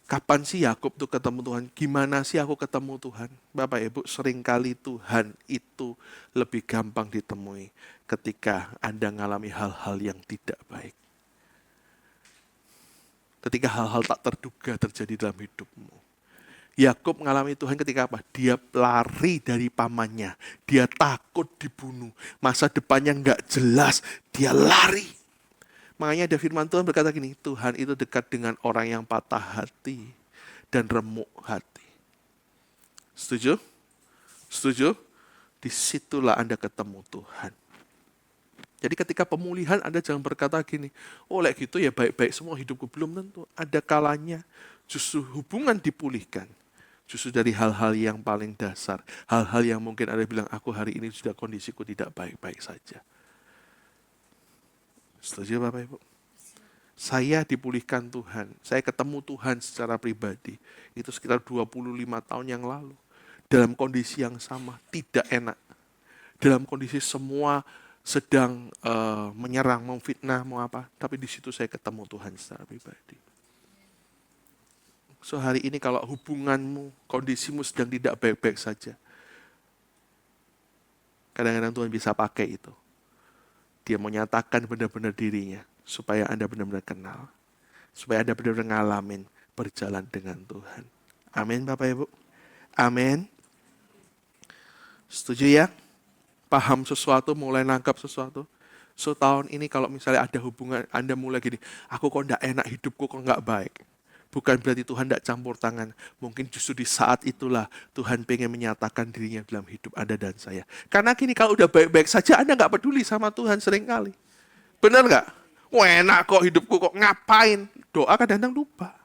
Kapan sih Yakub tuh ketemu Tuhan? Gimana sih aku ketemu Tuhan? Bapak Ibu, seringkali Tuhan itu lebih gampang ditemui ketika Anda mengalami hal-hal yang tidak baik. Ketika hal-hal tak terduga terjadi dalam hidupmu. Yakub mengalami Tuhan ketika apa? Dia lari dari pamannya. Dia takut dibunuh. Masa depannya nggak jelas. Dia lari. Makanya ada firman Tuhan berkata gini, Tuhan itu dekat dengan orang yang patah hati dan remuk hati. Setuju? Setuju? Disitulah Anda ketemu Tuhan. Jadi ketika pemulihan Anda jangan berkata gini, oh lek gitu ya baik-baik semua hidupku. Belum tentu. Ada kalanya justru hubungan dipulihkan. Justru dari hal-hal yang paling dasar. Hal-hal yang mungkin Anda bilang, aku hari ini sudah kondisiku tidak baik-baik saja. Setuju Bapak Ibu? Saya dipulihkan Tuhan. Saya ketemu Tuhan secara pribadi. Itu sekitar 25 tahun yang lalu. Dalam kondisi yang sama. Tidak enak. Dalam kondisi semua sedang menyerang, memfitnah, mau apa. Tapi di situ saya ketemu Tuhan secara pribadi. So hari ini kalau hubunganmu, kondisimu sedang tidak baik-baik saja. Kadang-kadang Tuhan bisa pakai itu. Dia menyatakan benar-benar dirinya. Supaya Anda benar-benar kenal. Supaya Anda benar-benar ngalamin berjalan dengan Tuhan. Amin Bapak Ibu. Amin. Setuju ya? Paham sesuatu, mulai nangkap sesuatu. So tahun ini kalau misalnya ada hubungan, Anda mulai gini, aku kok enggak enak, hidupku kok enggak baik. Bukan berarti Tuhan tidak campur tangan. Mungkin justru di saat itulah Tuhan pengen menyatakan dirinya dalam hidup Anda dan saya. Karena gini, kalau udah baik-baik saja Anda nggak peduli sama Tuhan seringkali. Benar nggak? Wah enak kok hidupku kok, ngapain? Doa kadang-kadang lupa.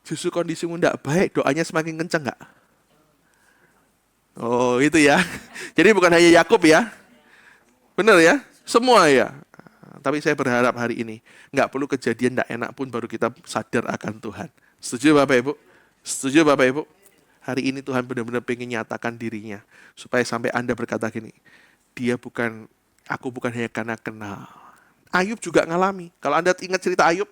Justru kondisimu tidak baik, doanya semakin kencang nggak? Oh itu ya. Jadi bukan hanya Yakub ya. Benar ya? Semua ya. Tapi saya berharap hari ini nggak perlu kejadian nggak enak pun baru kita sadar akan Tuhan. Setuju Bapak Ibu? Setuju Bapak Ibu? Hari ini Tuhan benar-benar pengen nyatakan dirinya. Supaya sampai Anda berkata gini, aku bukan hanya karena kenal. Ayub juga ngalami. Kalau Anda ingat cerita Ayub,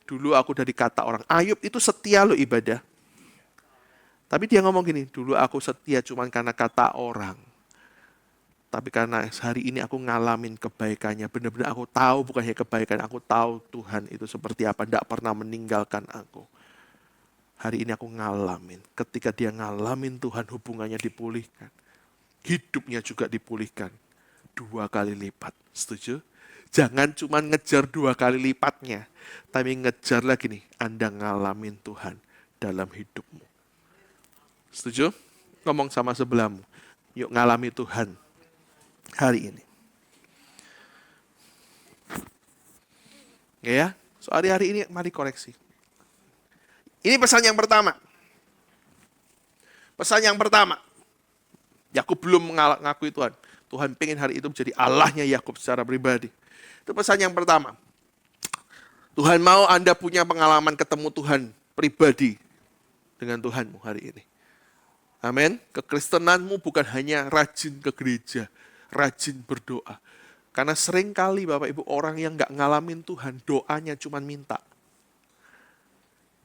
dulu aku dari kata orang. Ayub itu setia loh ibadah. Tapi dia ngomong gini, dulu aku setia cuma karena kata orang. Tapi karena hari ini aku ngalamin kebaikannya, benar-benar aku tahu bukan hanya kebaikan, aku tahu Tuhan itu seperti apa, tidak pernah meninggalkan aku. Hari ini aku ngalamin, ketika dia ngalamin Tuhan hubungannya dipulihkan. Hidupnya juga dipulihkan 2 kali lipat, setuju? Jangan cuma ngejar 2 kali lipatnya, tapi ngejar lagi nih, Anda ngalamin Tuhan dalam hidupmu. Setuju? Ngomong sama sebelahmu, yuk ngalami Tuhan hari ini. Ya, so hari-hari ini mari koreksi. Ini pesan yang pertama. Pesan yang pertama. Yakub belum mengakui Tuhan. Tuhan pengen hari itu menjadi Allahnya Yakub secara pribadi. Itu pesan yang pertama. Tuhan mau Anda punya pengalaman ketemu Tuhan pribadi dengan Tuhanmu hari ini. Amin. Kekristenanmu bukan hanya rajin ke gereja, rajin berdoa. Karena sering kali Bapak Ibu orang yang nggak ngalamin Tuhan, doanya cuma minta.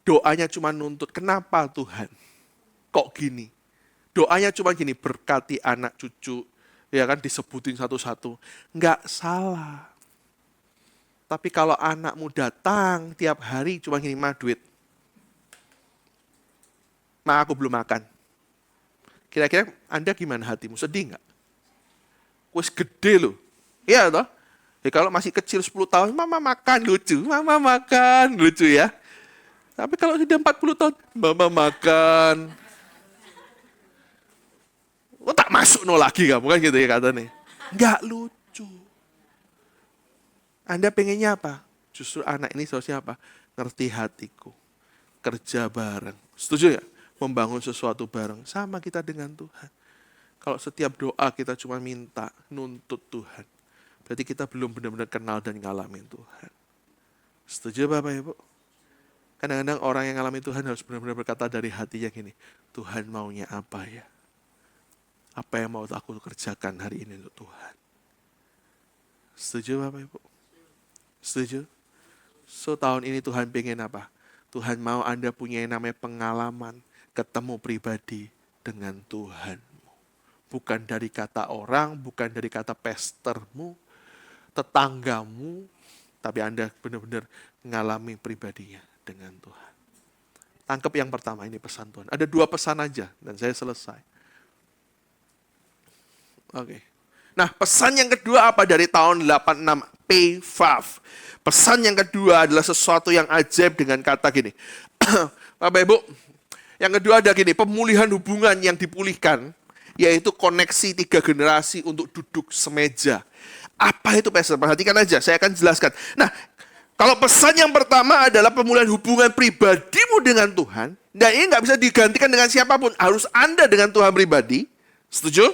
Doanya cuma nuntut. Kenapa Tuhan? Kok gini? Doanya cuma gini, berkati anak cucu, ya kan disebutin satu-satu. Nggak salah. Tapi kalau anakmu datang tiap hari cuma gini, mah duit. Mah aku belum makan. Kira-kira Anda gimana hatimu? Sedih nggak? Wes gede loh. Iya toh? Ya, kalau masih kecil 10 tahun, mama makan lucu. Mama makan lucu ya. Tapi kalau sudah 40 tahun, mama makan. Oh, tak masuk no lagi kamu kan gitu ya katanya. Nggak lucu. Anda pengennya apa? Justru anak ini seharusnya apa? Ngerti hatiku. Kerja bareng. Setuju ya? Membangun sesuatu bareng. Sama kita dengan Tuhan. Kalau setiap doa kita cuma minta, nuntut Tuhan. Berarti kita belum benar-benar kenal dan ngalamin Tuhan. Setuju Bapak Ibu? Kadang-kadang orang yang ngalamin Tuhan harus benar-benar berkata dari hatinya gini, Tuhan maunya apa ya? Apa yang mau aku kerjakan hari ini untuk Tuhan? Setuju Bapak Ibu? Setuju? So tahun ini Tuhan pengen apa? Tuhan mau Anda punya yang namanya pengalaman, ketemu pribadi dengan Tuhan. Bukan dari kata orang, bukan dari kata pestermu, tetanggamu, tapi Anda benar-benar mengalami pribadinya dengan Tuhan. Tangkap yang pertama, ini pesan Tuhan. Ada 2 pesan aja, dan saya selesai. Oke. Nah, pesan yang kedua apa dari tahun 86? P5. Pesan yang kedua adalah sesuatu yang ajaib dengan kata gini. Bapak Ibu, yang kedua ada gini, pemulihan hubungan yang dipulihkan, yaitu koneksi 3 generasi untuk duduk semeja. Apa itu Pastor? Perhatikan aja, saya akan jelaskan. Nah, kalau pesan yang pertama adalah pemulihan hubungan pribadimu dengan Tuhan, dan ini nggak bisa digantikan dengan siapapun, harus Anda dengan Tuhan pribadi. Setuju?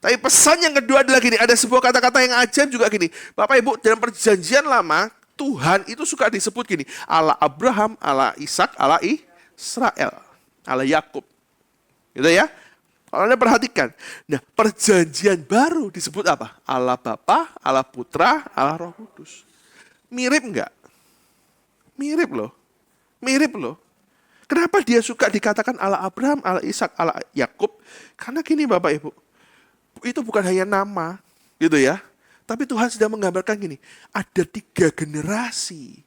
Tapi pesan yang kedua adalah gini, ada sebuah kata-kata yang ajaib juga gini. Bapak Ibu, dalam perjanjian lama, Tuhan itu suka disebut gini, Allah Abraham, Allah Ishak, Allah Israel, Allah Yakub. Gitu ya? Kalau Anda perhatikan, nah perjanjian baru disebut apa? Allah Bapa, Allah Putra, Allah Roh Kudus. Mirip enggak? Mirip loh. Mirip loh. Kenapa dia suka dikatakan Allah Abraham, Allah Ishak, Allah Yakub? Karena gini Bapak Ibu, itu bukan hanya nama, gitu ya. Tapi Tuhan sedang menggambarkan gini, ada 3 generasi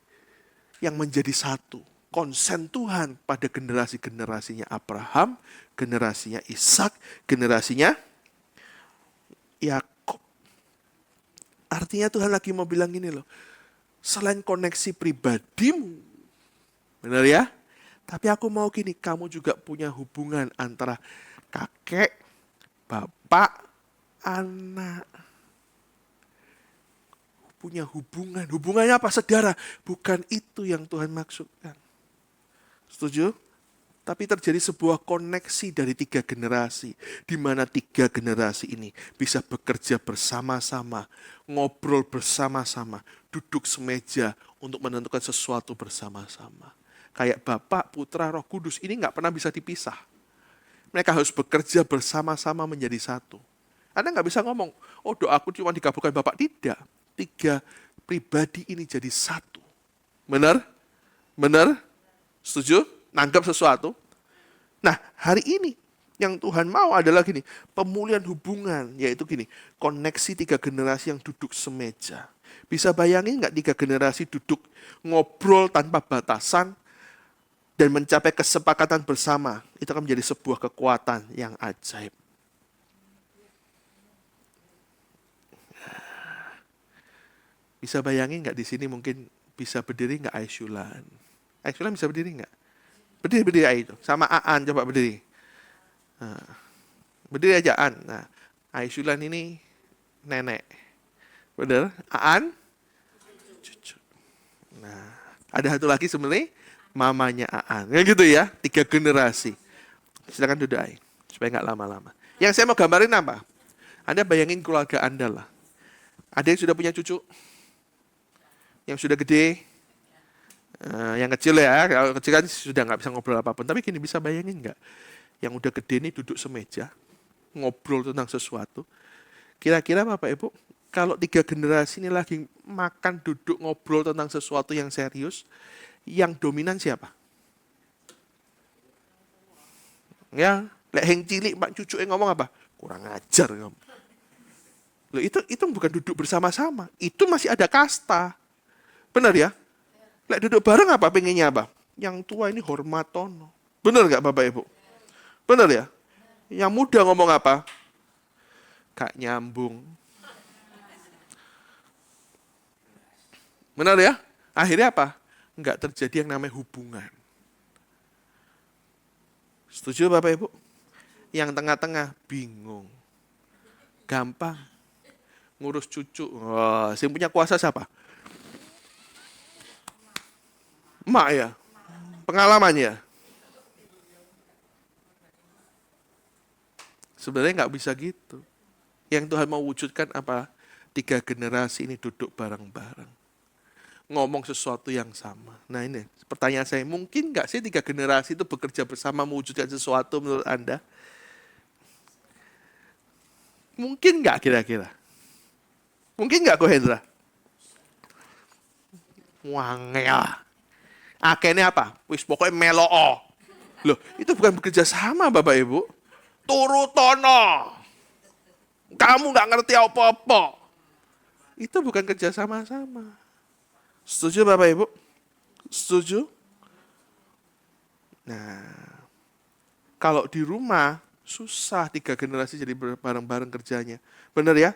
yang menjadi satu. Konsen Tuhan pada generasi-generasinya Abraham, generasinya Ishak, generasinya Yakub. Artinya Tuhan lagi mau bilang gini loh, selain koneksi pribadimu, benar ya? Tapi aku mau gini, kamu juga punya hubungan antara kakek, bapak, anak. Punya hubungan. Hubungannya apa? Saudara. Bukan itu yang Tuhan maksudkan. Setuju? Tapi terjadi sebuah koneksi dari 3 generasi. Di mana 3 generasi ini bisa bekerja bersama-sama. Ngobrol bersama-sama. Duduk semeja untuk menentukan sesuatu bersama-sama. Kayak Bapa, Putra, Roh Kudus. Ini nggak pernah bisa dipisah. Mereka harus bekerja bersama-sama menjadi satu. Anda nggak bisa ngomong, oh doaku cuma dikabulkan Bapak. Tidak. 3 pribadi ini jadi satu. Benar? Benar? Setuju? Nanggap sesuatu? Nah, hari ini yang Tuhan mau adalah gini, pemulihan hubungan, yaitu gini, koneksi 3 generasi yang duduk semeja. Bisa bayangin nggak 3 generasi duduk ngobrol tanpa batasan dan mencapai kesepakatan bersama? Itu akan menjadi sebuah kekuatan yang ajaib. Bisa bayangin nggak di sini mungkin bisa berdiri nggak Aishulan? Aishulan bisa berdiri nggak? Berdiri Aisyul. Sama Aan coba berdiri. Nah, berdiri aja Aan. Nah, Aishulan ini nenek. Bener? Aan? Cucu. Nah, ada satu lagi sebenarnya mamanya Aan. Ya gitu ya, 3 generasi. Silakan duduk Ai, supaya nggak lama-lama. Yang saya mau gambarin apa? Anda bayangin keluarga Anda lah. Ada yang sudah punya cucu? Yang sudah gede? Yang kecil ya, kalau kecil kan sudah nggak bisa ngobrol apapun. Tapi gini, bisa bayangin nggak? Yang udah gede nih duduk semeja, ngobrol tentang sesuatu. Kira-kira Bapak Ibu, kalau 3 generasi ini lagi makan, duduk, ngobrol tentang sesuatu yang serius, yang dominan siapa? Ya, lek heng cilik Pak cucu ngomong apa? Kurang ajar kamu. Loh, itu bukan duduk bersama-sama, itu masih ada kasta. Benar ya? Lek duduk bareng apa pengennya apa? Yang tua ini hormatono. Benar nggak Bapak Ibu? Benar ya? Yang muda ngomong apa? Kak nyambung. Benar ya? Akhirnya apa? Nggak terjadi yang namanya hubungan. Setuju Bapak Ibu? Yang tengah-tengah bingung. Gampang. Ngurus cucu. Wah, yang punya kuasa siapa? Emak ya? Pengalamannya? Sebenarnya nggak bisa gitu. Yang Tuhan mau wujudkan apa? 3 generasi ini duduk bareng-bareng. Ngomong sesuatu yang sama. Nah ini pertanyaan saya, mungkin nggak sih 3 generasi itu bekerja bersama mewujudkan sesuatu menurut Anda? Mungkin nggak kira-kira? Mungkin nggak Ko Hendra? Wangel. Akhirnya apa? Wis pokoknya meloo. Loh, itu bukan bekerja sama Bapak Ibu. Turutono. Kamu nggak ngerti apa-apa. Itu bukan kerja sama-sama. Setuju Bapak Ibu? Setuju? Nah, kalau di rumah susah 3 generasi jadi bareng-bareng kerjanya. Benar ya?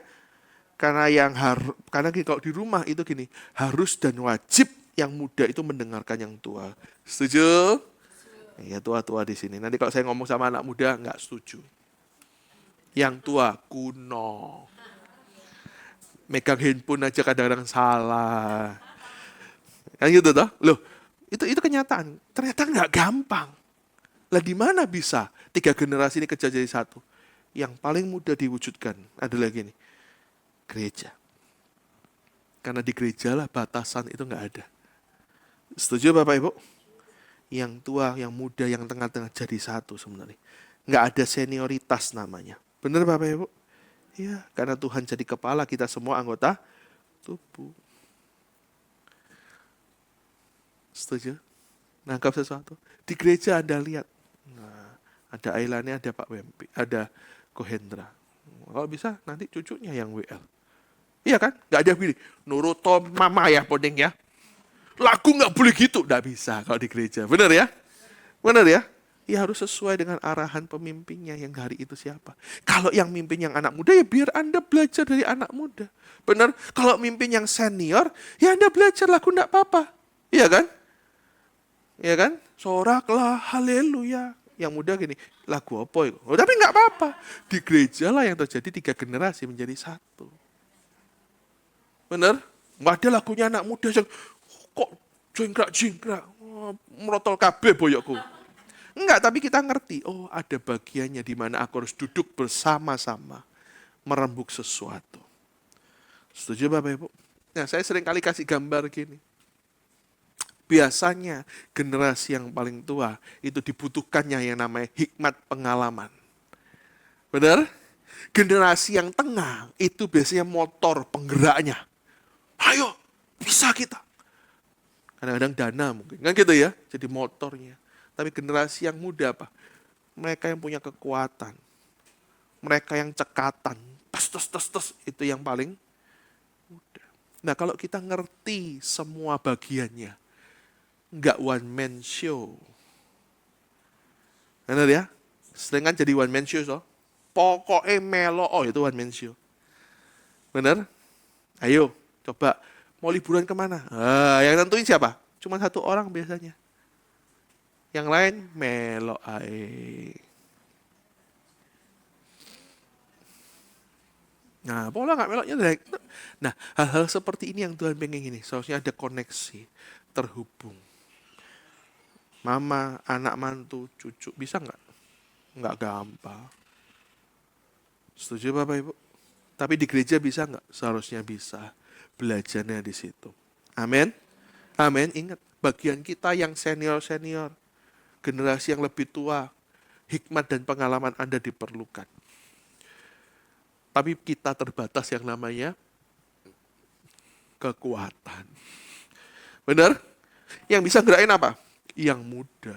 Karena kalau di rumah itu gini, harus dan wajib yang muda itu mendengarkan yang tua. Setuju? Ya tua-tua di sini. Nanti kalau saya ngomong sama anak muda nggak setuju. Yang tua kuno. Megang handphone aja kadang-kadang salah. Kan gitu toh? Loh, itu kenyataan. Ternyata nggak gampang. Lah di mana bisa 3 generasi ini kerja jadi satu? Yang paling mudah diwujudkan adalah gini. Gereja. Karena di gereja lah batasan itu nggak ada. Setuju Bapak Ibu? Yang tua, yang muda, yang tengah-tengah jadi satu sebenarnya. Nggak ada senioritas namanya. Benar Bapak Ibu? Ya, karena Tuhan jadi kepala, kita semua anggota tubuh. Setuju? Nangkap sesuatu? Di gereja Anda lihat. Nah, ada Ailani, ada Pak Wempi, ada Ko Hendra. Kalau bisa nanti cucunya yang WL. Iya kan? Nggak ada yang pilih. Nuruto mama ya podeng ya. Lagu nggak boleh gitu. Nggak bisa kalau di gereja. Benar ya? Benar ya? Ya harus sesuai dengan arahan pemimpinnya yang hari itu siapa. Kalau yang mimpin yang anak muda, ya biar Anda belajar dari anak muda. Benar? Kalau mimpin yang senior, ya Anda belajar lagu nggak apa-apa. Iya kan? Iya kan? Soraklah, haleluya. Yang muda gini, lagu apa itu? Oh, tapi nggak apa-apa. Di gereja lah yang terjadi 3 generasi menjadi satu. Benar? Nggak ada lagunya anak muda yang kok jingkrak-jingkrak. Oh, merotol kabeh boyokku. Enggak, tapi kita ngerti. Oh, ada bagiannya di mana aku harus duduk bersama-sama merembuk sesuatu. Setuju Bapak Ibu? Nah, saya sering kali kasih gambar gini. Biasanya generasi yang paling tua itu dibutuhkannya yang namanya hikmat pengalaman. Benar? Generasi yang tengah itu biasanya motor penggeraknya. Ayo, bisa kita. Kadang-kadang dana mungkin. Kan gitu ya, jadi motornya. Tapi generasi yang muda apa? Mereka yang punya kekuatan. Mereka yang cekatan. Tes, itu yang paling muda. Nah kalau kita ngerti semua bagiannya, nggak one man show. Benar ya? Sering kan jadi one man show. So? Pokoknya melo, oh itu one man show. Benar? Ayo, coba. Mau liburan kemana? Yang nentuin siapa? Cuma 1 orang biasanya. Yang lain melo ae. Nah, pola nggak meloknya. Nah, hal-hal seperti ini yang Tuhan pengen ini. Seharusnya ada koneksi, terhubung. Mama, anak mantu, cucu, bisa nggak? Nggak gampang. Setuju Bapak Ibu? Tapi di gereja bisa nggak? Seharusnya bisa. Belajarnya di situ. Amin. Amin. Ingat, bagian kita yang senior-senior, generasi yang lebih tua, hikmat dan pengalaman Anda diperlukan. Tapi kita terbatas yang namanya kekuatan. Benar? Yang bisa gerakin apa? Yang muda.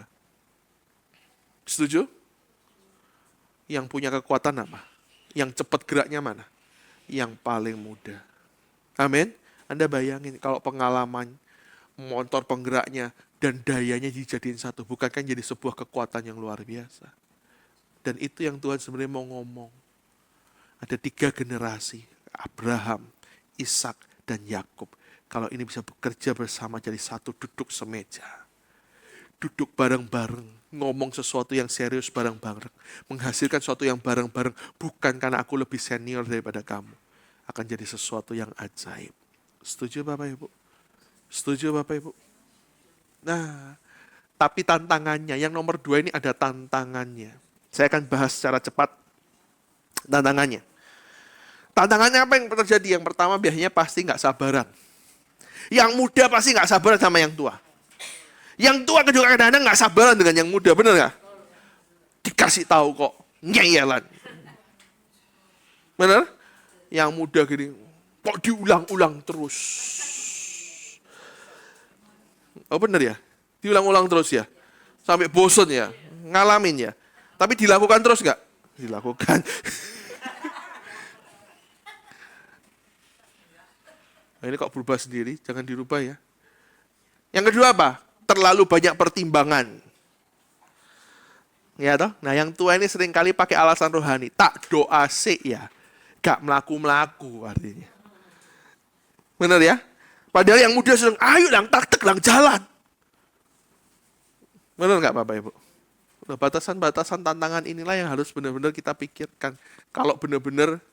Setuju? Yang punya kekuatan apa? Yang cepat geraknya mana? Yang paling muda. Amin. Anda bayangin kalau pengalaman motor penggeraknya dan dayanya dijadiin satu. Bukankah jadi sebuah kekuatan yang luar biasa? Dan itu yang Tuhan sebenarnya mau ngomong. Ada 3 generasi. Abraham, Ishak, dan Yakub. Kalau ini bisa bekerja bersama jadi satu, duduk semeja. Duduk bareng-bareng. Ngomong sesuatu yang serius bareng-bareng. Menghasilkan sesuatu yang bareng-bareng. Bukan karena aku lebih senior daripada kamu. Akan jadi sesuatu yang ajaib. Setuju Bapak Ibu? Setuju Bapak Ibu? Nah, tapi tantangannya, yang nomor 2 ini ada tantangannya. Saya akan bahas secara cepat tantangannya. Tantangannya apa yang terjadi? Yang pertama biasanya pasti nggak sabaran. Yang muda pasti nggak sabaran sama yang tua. Yang tua juga kadang-kadang nggak sabaran dengan yang muda, bener nggak? Dikasih tahu kok, nyeyelan. Bener? Yang muda gini, kok diulang-ulang terus. Oh bener ya? Diulang-ulang terus ya? Sampai bosan ya? Ngalamin ya? Tapi dilakukan terus nggak? Dilakukan. Nah, ini kok berubah sendiri, jangan dirubah ya. Yang kedua apa? Terlalu banyak pertimbangan. Ya toh? Nah yang tua ini seringkali pakai alasan rohani. Tak doa sih ya. Gak melaku-melaku artinya. Benar ya? Padahal yang muda sedang, ayo lang, tak lang, jalan. Benar nggak Bapak Ibu? Nah, batasan-batasan tantangan inilah yang harus benar-benar kita pikirkan. Kalau benar-benar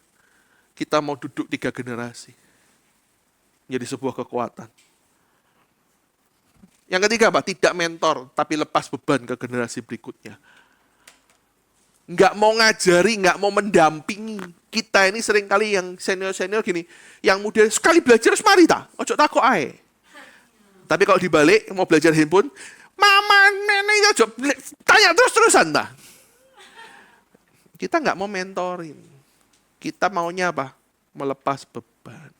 kita mau duduk 3 generasi. Jadi sebuah kekuatan. Yang ketiga apa? Tidak mentor, tapi lepas beban ke generasi berikutnya. Nggak mau ngajari, nggak mau mendampingi. Kita ini seringkali yang senior-senior gini, yang muda sekali belajar, mari ta, ojo takut ae. Tapi kalau dibalik, mau belajar handphone, mama, nenek, ojo, tanya terus-terusan ta. Kita nggak mau mentorin. Kita maunya apa? Melepas beban.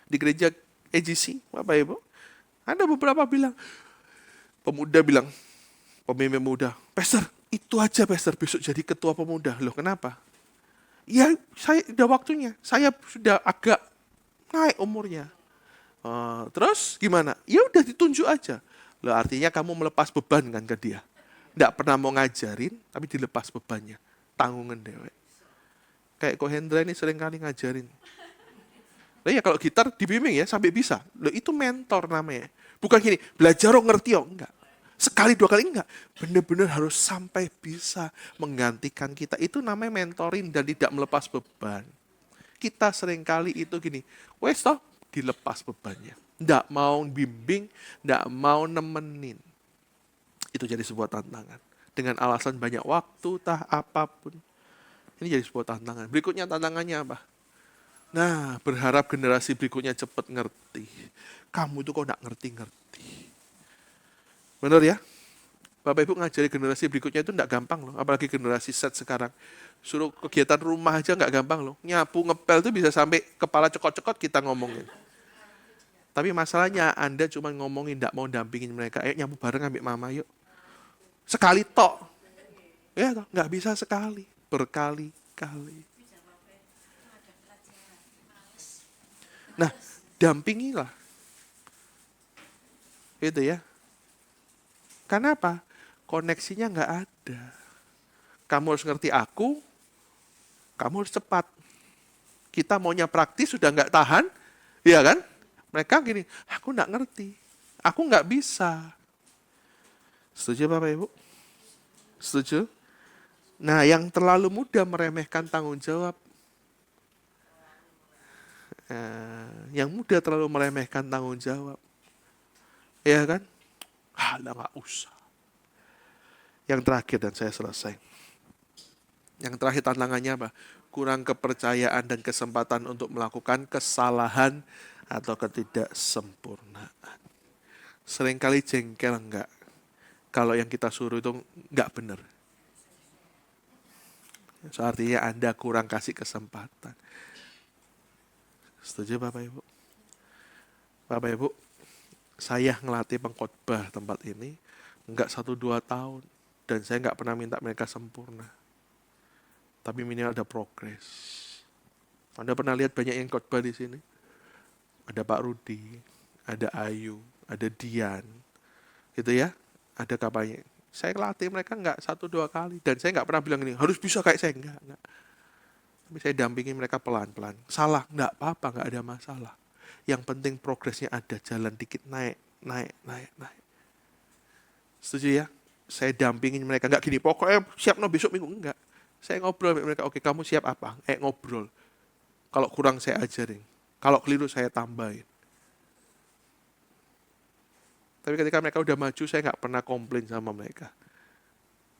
Di gereja EGC, Bapak Ibu, ada beberapa bilang, pemuda bilang, pemimpin muda, Pastor, itu aja Pastor, besok jadi ketua pemuda. Loh kenapa? Ya, saya udah waktunya. Saya sudah agak naik umurnya. Terus gimana? Ya udah ditunjuk aja. Loh artinya kamu melepas beban kan ke dia. Nggak pernah mau ngajarin, tapi dilepas bebannya. Tanggungan dewek. Kayak Ko Hendra ini sering kali ngajarin. Nah ya kalau gitar dibimbing ya sampai bisa. Loh itu mentor namanya. Bukan gini, belajar ngerti enggak. Sekali 2 kali enggak. Benar-benar harus sampai bisa menggantikan kita. Itu namanya mentoring dan tidak melepas beban. Kita seringkali itu gini, wes toh dilepas bebannya. Enggak mau bimbing, enggak mau nemenin. Itu jadi sebuah tantangan. Dengan alasan banyak waktu, apapun. Ini jadi sebuah tantangan. Berikutnya tantangannya apa? Nah, berharap generasi berikutnya cepat ngerti. Kamu itu kok enggak ngerti-ngerti. Benar ya? Bapak Ibu ngajari generasi berikutnya itu enggak gampang loh. Apalagi generasi Z sekarang. Suruh kegiatan rumah aja enggak gampang loh. Nyapu, ngepel itu bisa sampai kepala cekot-cekot kita ngomongin. Tapi masalahnya Anda cuma ngomongin enggak mau dampingin mereka. Ayo nyapu bareng ambil mama yuk. Sekali tok. Ya toh, enggak bisa sekali. Berkali-kali. Nah, dampingilah. Gitu ya. Kenapa? Koneksinya nggak ada. Kamu harus ngerti aku, kamu harus cepat. Kita maunya praktis, sudah nggak tahan, ya kan? Mereka gini, aku nggak ngerti, aku nggak bisa. Setuju Bapak Ibu? Setuju? Nah, yang terlalu mudah meremehkan tanggung jawab. Yang mudah terlalu meremehkan tanggung jawab. Ya kan? Nggak usah. Yang terakhir dan saya selesai. Yang terakhir tantangannya apa? Kurang kepercayaan dan kesempatan untuk melakukan kesalahan atau ketidaksempurnaan. Seringkali jengkel enggak? Kalau yang kita suruh itu enggak benar. So, artinya Anda kurang kasih kesempatan. Setuju Bapak Ibu? Bapak Ibu, saya ngelatih pengkhotbah tempat ini enggak 1-2 tahun. Dan saya enggak pernah minta mereka sempurna. Tapi minimal ada progres. Anda pernah lihat banyak yang khotbah di sini? Ada Pak Rudi, ada Ayu, ada Dian, gitu ya. Ada kapanya. Saya latih mereka enggak 1-2 kali. Dan saya enggak pernah bilang gini, harus bisa kayak saya. Enggak. Tapi saya dampingi mereka pelan-pelan. Salah, enggak apa-apa, enggak ada masalah. Yang penting progresnya ada, jalan dikit, naik. Setuju ya? Saya dampingin mereka, enggak gini, pokoknya siap besok minggu, enggak. Saya ngobrol sama mereka, oke kamu siap apa? Ngobrol. Kalau kurang saya ajarin. Kalau keliru saya tambahin. Tapi ketika mereka udah maju, saya nggak pernah komplain sama mereka.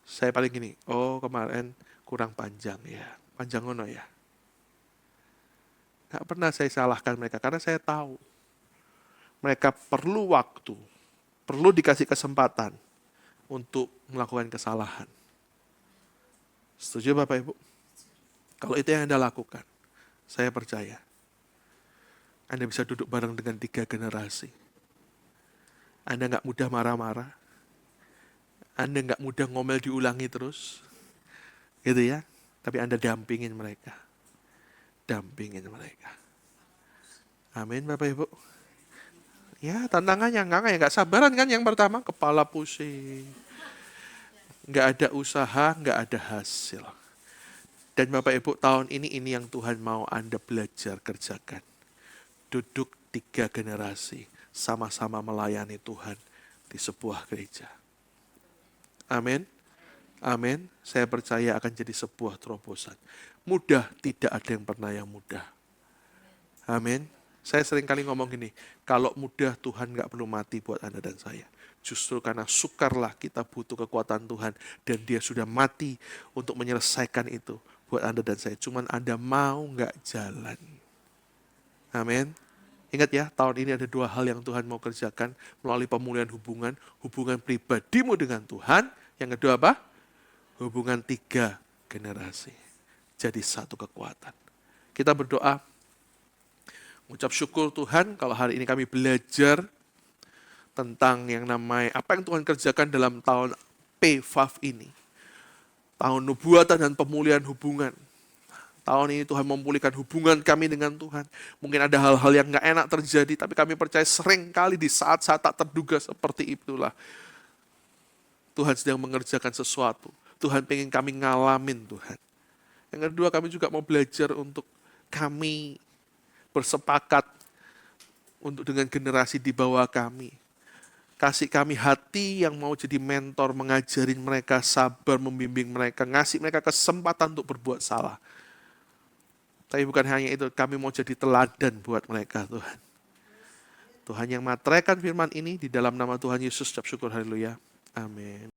Saya paling gini, oh kemarin kurang panjang ya. Panjang ngono ya. Nggak pernah saya salahkan mereka, karena saya tahu. Mereka perlu waktu, perlu dikasih kesempatan untuk melakukan kesalahan. Setuju Bapak Ibu? Kalau itu yang Anda lakukan, saya percaya Anda bisa duduk bareng dengan 3 generasi. Anda nggak mudah marah-marah. Anda nggak mudah ngomel diulangi terus. Gitu ya. Tapi Anda dampingin mereka. Dampingin mereka. Amin Bapak Ibu. Ya tantangannya nggak sabaran kan yang pertama. Kepala pusing. Nggak ada usaha, nggak ada hasil. Dan Bapak Ibu tahun ini yang Tuhan mau Anda belajar kerjakan. Duduk 3 generasi. Sama-sama melayani Tuhan di sebuah gereja. Amin. Amin. Saya percaya akan jadi sebuah terobosan. Mudah, tidak ada yang pernah yang mudah. Amin. Saya sering kali ngomong gini, kalau mudah Tuhan gak perlu mati buat Anda dan saya. Justru karena sukarlah kita butuh kekuatan Tuhan. Dan Dia sudah mati untuk menyelesaikan itu buat Anda dan saya. Cuman Anda mau gak jalan. Amin. Ingat ya, tahun ini ada 2 hal yang Tuhan mau kerjakan melalui pemulihan hubungan pribadimu dengan Tuhan. Yang kedua apa? Hubungan 3 generasi. Jadi satu kekuatan. Kita berdoa, mengucap syukur Tuhan kalau hari ini kami belajar tentang yang namanya, apa yang Tuhan kerjakan dalam tahun PFAF ini. Tahun nubuatan dan pemulihan hubungan. Tahun ini Tuhan memulihkan hubungan kami dengan Tuhan. Mungkin ada hal-hal yang gak enak terjadi, tapi kami percaya sering kali di saat-saat tak terduga seperti itulah. Tuhan sedang mengerjakan sesuatu. Tuhan pengen kami ngalamin Tuhan. Yang kedua kami juga mau belajar untuk kami bersepakat untuk dengan generasi di bawah kami. Kasih kami hati yang mau jadi mentor, mengajarin mereka, sabar membimbing mereka, ngasih mereka kesempatan untuk berbuat salah. Tapi bukan hanya itu, kami mau jadi teladan buat mereka Tuhan. Tuhan yang materaikan firman ini di dalam nama Tuhan Yesus, ucap syukur, haleluya. Amin.